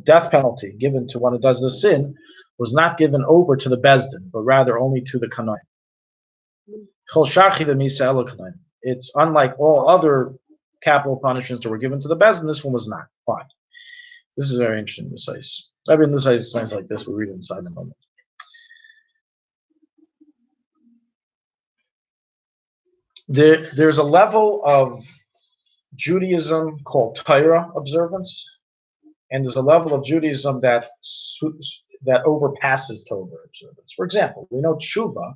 death penalty given to one who does the sin was not given over to the Bezdin, but rather only to the Kanoim. It's unlike all other capital punishments that were given to the Bezdin, this one was not. Fine. This is very interesting, this ice. This ice explains like this, we'll read it inside in a moment. There's a level of Judaism called Torah observance, and there's a level of Judaism that overpasses Torah observance. For example, we know tshuva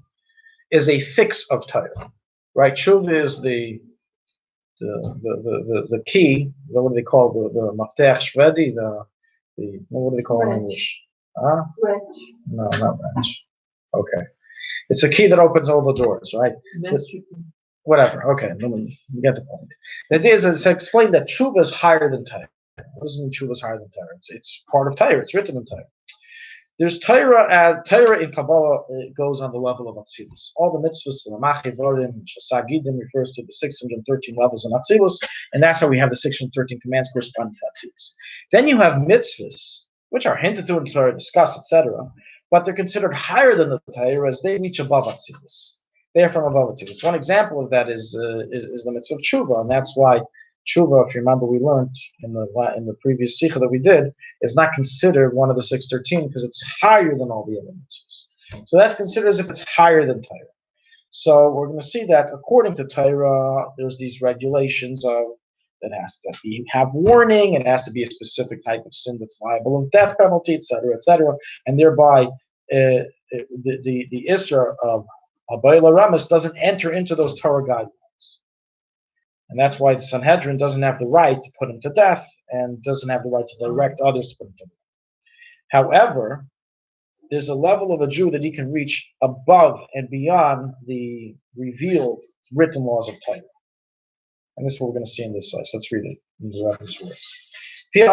is a fix of Torah, right? Tshuva is the key. What do they call the maftech shvedi? What do they call it in English? Wrench. No, not wrench. Okay, it's a key that opens all the doors, right? Whatever. Okay, you get the point. The idea is it's explained that tshuva is higher than Torah. What does it mean tshuva is higher than Torah? It's part of Torah. It's written in Torah. There's Torah in Kabbalah goes on the level of Atzilus. All the mitzvahs, the Lamachi, Vorim, Shasagidim refers to the 613 levels in Atzilus, and that's how we have the 613 commands corresponding to Atzilus. Then you have mitzvahs, which are hinted to in Torah, discussed, etc., but they're considered higher than the Torah as they reach above Atzilus. They're from above tzibus. One example of that is the mitzvah of tshuva, and that's why tshuva, if you remember, we learned in the previous sikha that we did, is not considered one of the 613 because it's higher than all the other mitzvahs. So that's considered as if it's higher than Torah. So we're going to see that according to Torah, there's these regulations of that has to have warning, it has to be a specific type of sin that's liable of death penalty, etc., and thereby the Isra of Abayla Ramas doesn't enter into those Torah guidelines. And that's why the Sanhedrin doesn't have the right to put him to death and doesn't have the right to direct others to put him to death. However, there's a level of a Jew that he can reach above and beyond the revealed written laws of Torah. And this is what we're going to see in this slice. Let's read it in the reference words. The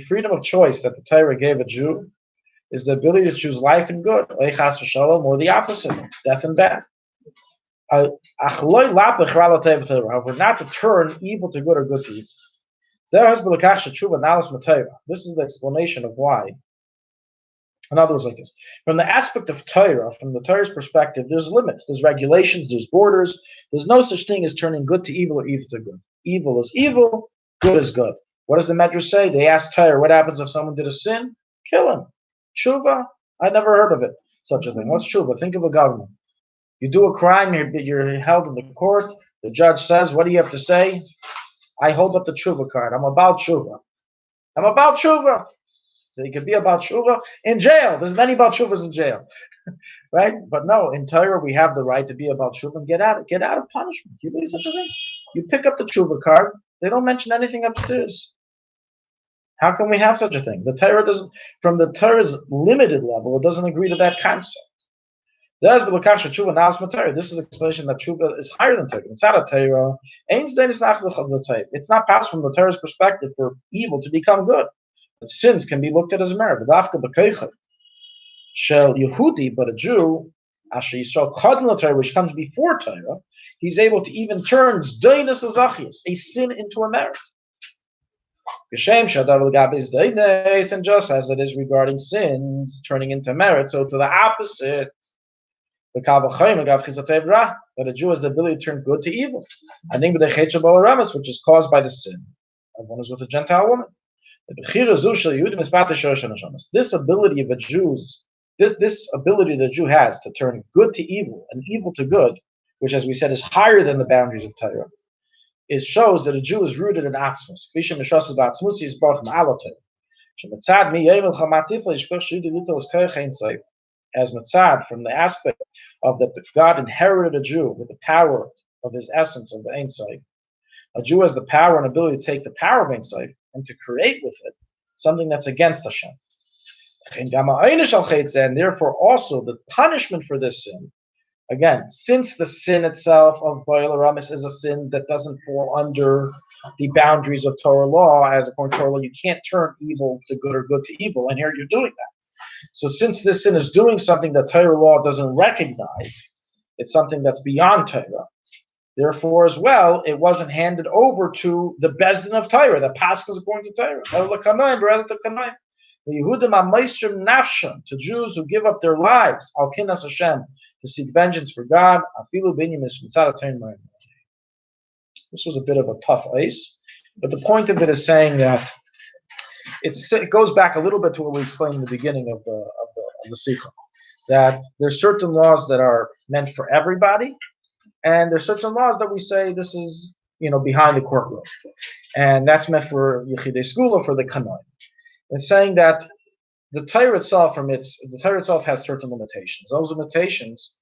freedom of choice that the Torah gave a Jew is the ability to choose life and good, or the opposite, death and bad. However, not to turn evil to good or good to evil. This is the explanation of why. In other words, like this. From the aspect of Torah, from the Torah's perspective, there's limits, there's regulations, there's borders. There's no such thing as turning good to evil or evil to good. Evil is evil, good is good. What does the Medrash say? They asked Torah, what happens if someone did a sin? Kill him. Tshuva? I never heard of it, such a thing. What's tshuva? Think of a government. You do a crime, you're held in the court. The judge says, what do you have to say? I hold up the tshuva card. I'm about tshuva. I'm about tshuva. So you could be about tshuva in jail. There's many about tshuvas in jail, right? But no, in Torah we have the right to be about tshuva and get out of punishment. You believe such a thing? You pick up the tshuva card. They don't mention anything upstairs. How can we have such a thing? The Torah doesn't, from the Torah's limited level, it doesn't agree to that concept. This is an explanation that tshuva is higher than Torah. It's not a Torah. It's not possible from the Torah's perspective for evil to become good. But sins can be looked at as a merit. But a Jew, which comes before Torah, he's able to even turn a sin into a merit. And just as it is regarding sins turning into merit, so to the opposite, that a Jew has the ability to turn good to evil, which is caused by the sin of one who's with a Gentile woman. This ability of a Jew's, this ability the Jew has to turn good to evil and evil to good, which, as we said, is higher than the boundaries of Torah, it shows that a Jew is rooted in Atzmus. As Mitzad, from the aspect of that God inherited a Jew with the power of his essence of the Ein Sof. A Jew has the power and ability to take the power of Ein Sof and to create with it something that's against Hashem. And therefore also the punishment for this sin, again, since the sin itself of Ba'al Ramis is a sin that doesn't fall under the boundaries of Torah law, as according to Torah law, you can't turn evil to good or good to evil, and here you're doing that. So since this sin is doing something that Torah law doesn't recognize, it's something that's beyond Torah. Therefore, as well, it wasn't handed over to the Bezdin of Torah, the Pascha is according to Torah. The Yehudim Amaisrim Nafsham, to Jews who give up their lives, Al Kinas Hashem, to seek vengeance for God. This was a bit of a tough ice, but the point of it is saying that it goes back a little bit to what we explained in the beginning of the Sikha, that there's certain laws that are meant for everybody, and there's certain laws that we say this is, behind the courtroom, and that's meant for Yechidei Skula, for the Kanai. It's saying that the Torah itself, has certain limitations. Those limitations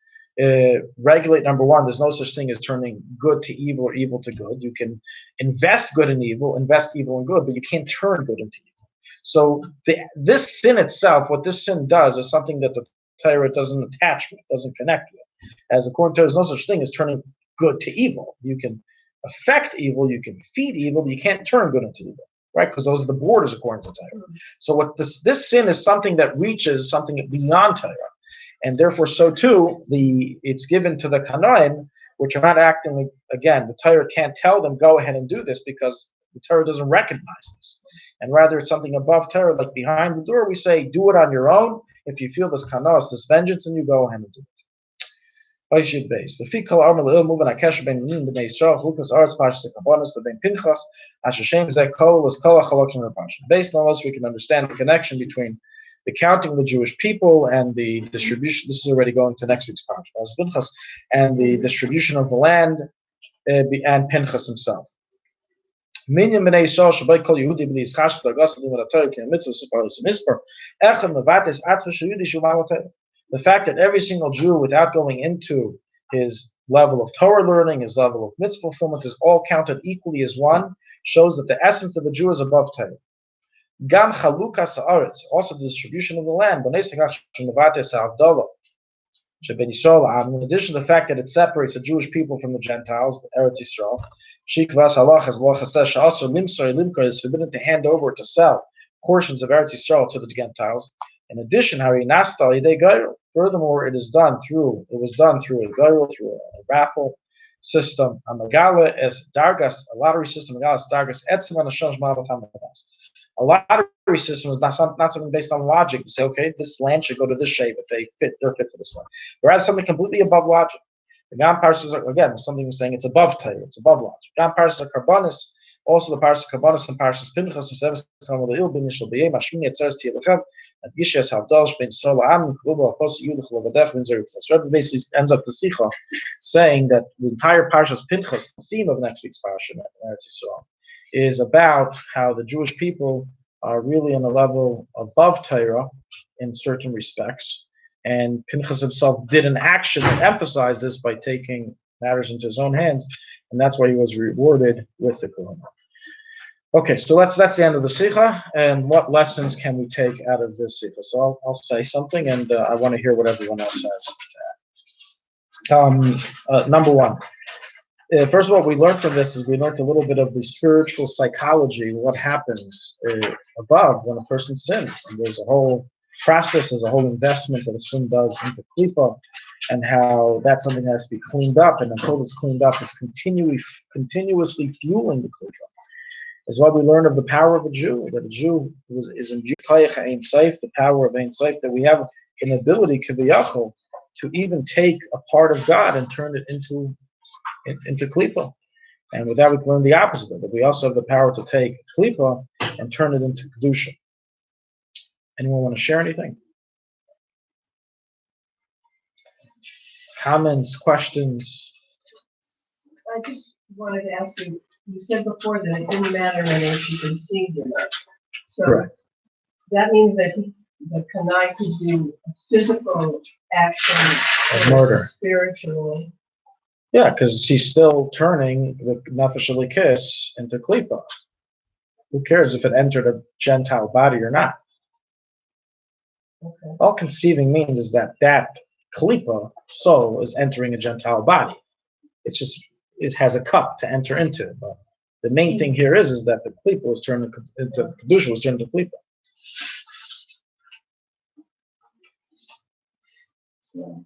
regulate, number one, there's no such thing as turning good to evil or evil to good. You can invest good in evil, invest evil in good, but you can't turn good into evil. So this sin itself, what this sin does, is something that the Torah doesn't attach with, doesn't connect with. As according to Torah, there's no such thing as turning good to evil. You can affect evil, you can feed evil, but you can't turn good into evil, right? Because those are the borders according to Torah. So what this sin is something that reaches something beyond Torah, and therefore so too it's given to the Kanaim which are not acting, again, the Torah can't tell them, go ahead and do this, because the Torah doesn't recognize this. And rather it's something above Torah, like behind the door, we say, do it on your own. If you feel this kanos, this vengeance, and you go ahead and do it. Base. The fikal armor will move an akesh ben nin b'nei Yisrael chukas arts pashas kabonis the ben pinchas asher zeh kol was kol hachalokim repasha. Based on this, we can understand the connection between the counting of the Jewish people and the distribution. This is already going to next week's parsha. As Pinchas and the distribution of the land and Pinchas himself. Minyan b'nei Yisrael shabay kol Yehudi b'li yischash d'argas d'lim v'latayr ki mitzvah separos mispar echad mevates atzva sheyudi shuvalatayr. The fact that every single Jew, without going into his level of Torah learning, his level of mitzvah fulfillment, is all counted equally as one, shows that the essence of a Jew is above Torah. Gam chalukas haaretz, also the distribution of the land. In addition to the fact that it separates the Jewish people from the Gentiles, the Eretz Yisrael, shikvas halach, as halacha says, she'asur limsor limkar, is forbidden to hand over, to sell portions of Eretz Yisrael to the Gentiles. In addition, furthermore, it was done through a gairul, through a raffle system, a megala as dargas, a lottery system, megala dargas etzim and a lottery system is not something based on logic to say, okay, this land should go to this shape if they're fit for this land. Whereas something completely above logic. The Gam Parshas are, again, something we're saying it's above Torah, it's above logic. Gam Parshas are karbanis. Also, the Parsha Kabbanis and Parshas Pinchas and Seves come with the Il Bin Yishal B'Yem Hashmini Etzeres Tielachem and Yishes Havdal Shbein Yisrael La'am Kluba Apos Yudach Lovadech Vin Zerich. So Rebbe basically ends up the Sicha saying that the entire Parshas Pinchas, the theme of next week's Parsha in Eretz Yisrael, is about how the Jewish people are really on a level above Torah in certain respects, and Pinchas himself did an action that emphasized this by taking matters into his own hands, and that's why he was rewarded with the Korban. Okay, so that's the end of the Sikha, and what lessons can we take out of this Sikha? So I'll say something, and I want to hear what everyone else has. Number one, first of all, we learned from this is we learned a little bit of the spiritual psychology, what happens above when a person sins, and there's a whole process, there's a whole investment that a sin does into klipa, and how that's something that has to be cleaned up, and until it's cleaned up, it's continuously fueling the klipa. Is what we learn of the power of a Jew, that a Jew is in Ein Seif, the power of Ein Seif, that we have an ability, kiviyachol, to even take a part of God and turn it into klipa. And with that, we can learn the opposite of it. We also have the power to take klipa and turn it into kedusha. Anyone want to share anything? Comments, questions? I just wanted to ask you, you said before that it didn't matter whether she conceived or not. So Correct. That means that the Kanai could do a physical action Of murder. Spiritually. Yeah, because he's still turning the Nefesh Elikis into klipa. Who cares if it entered a Gentile body or not? Okay. All conceiving means is that klipa soul is entering a Gentile body. It's just it has a cup to enter into. But the main thing here is that the klipa was turned into kedusha, was turned into klipa. Yeah.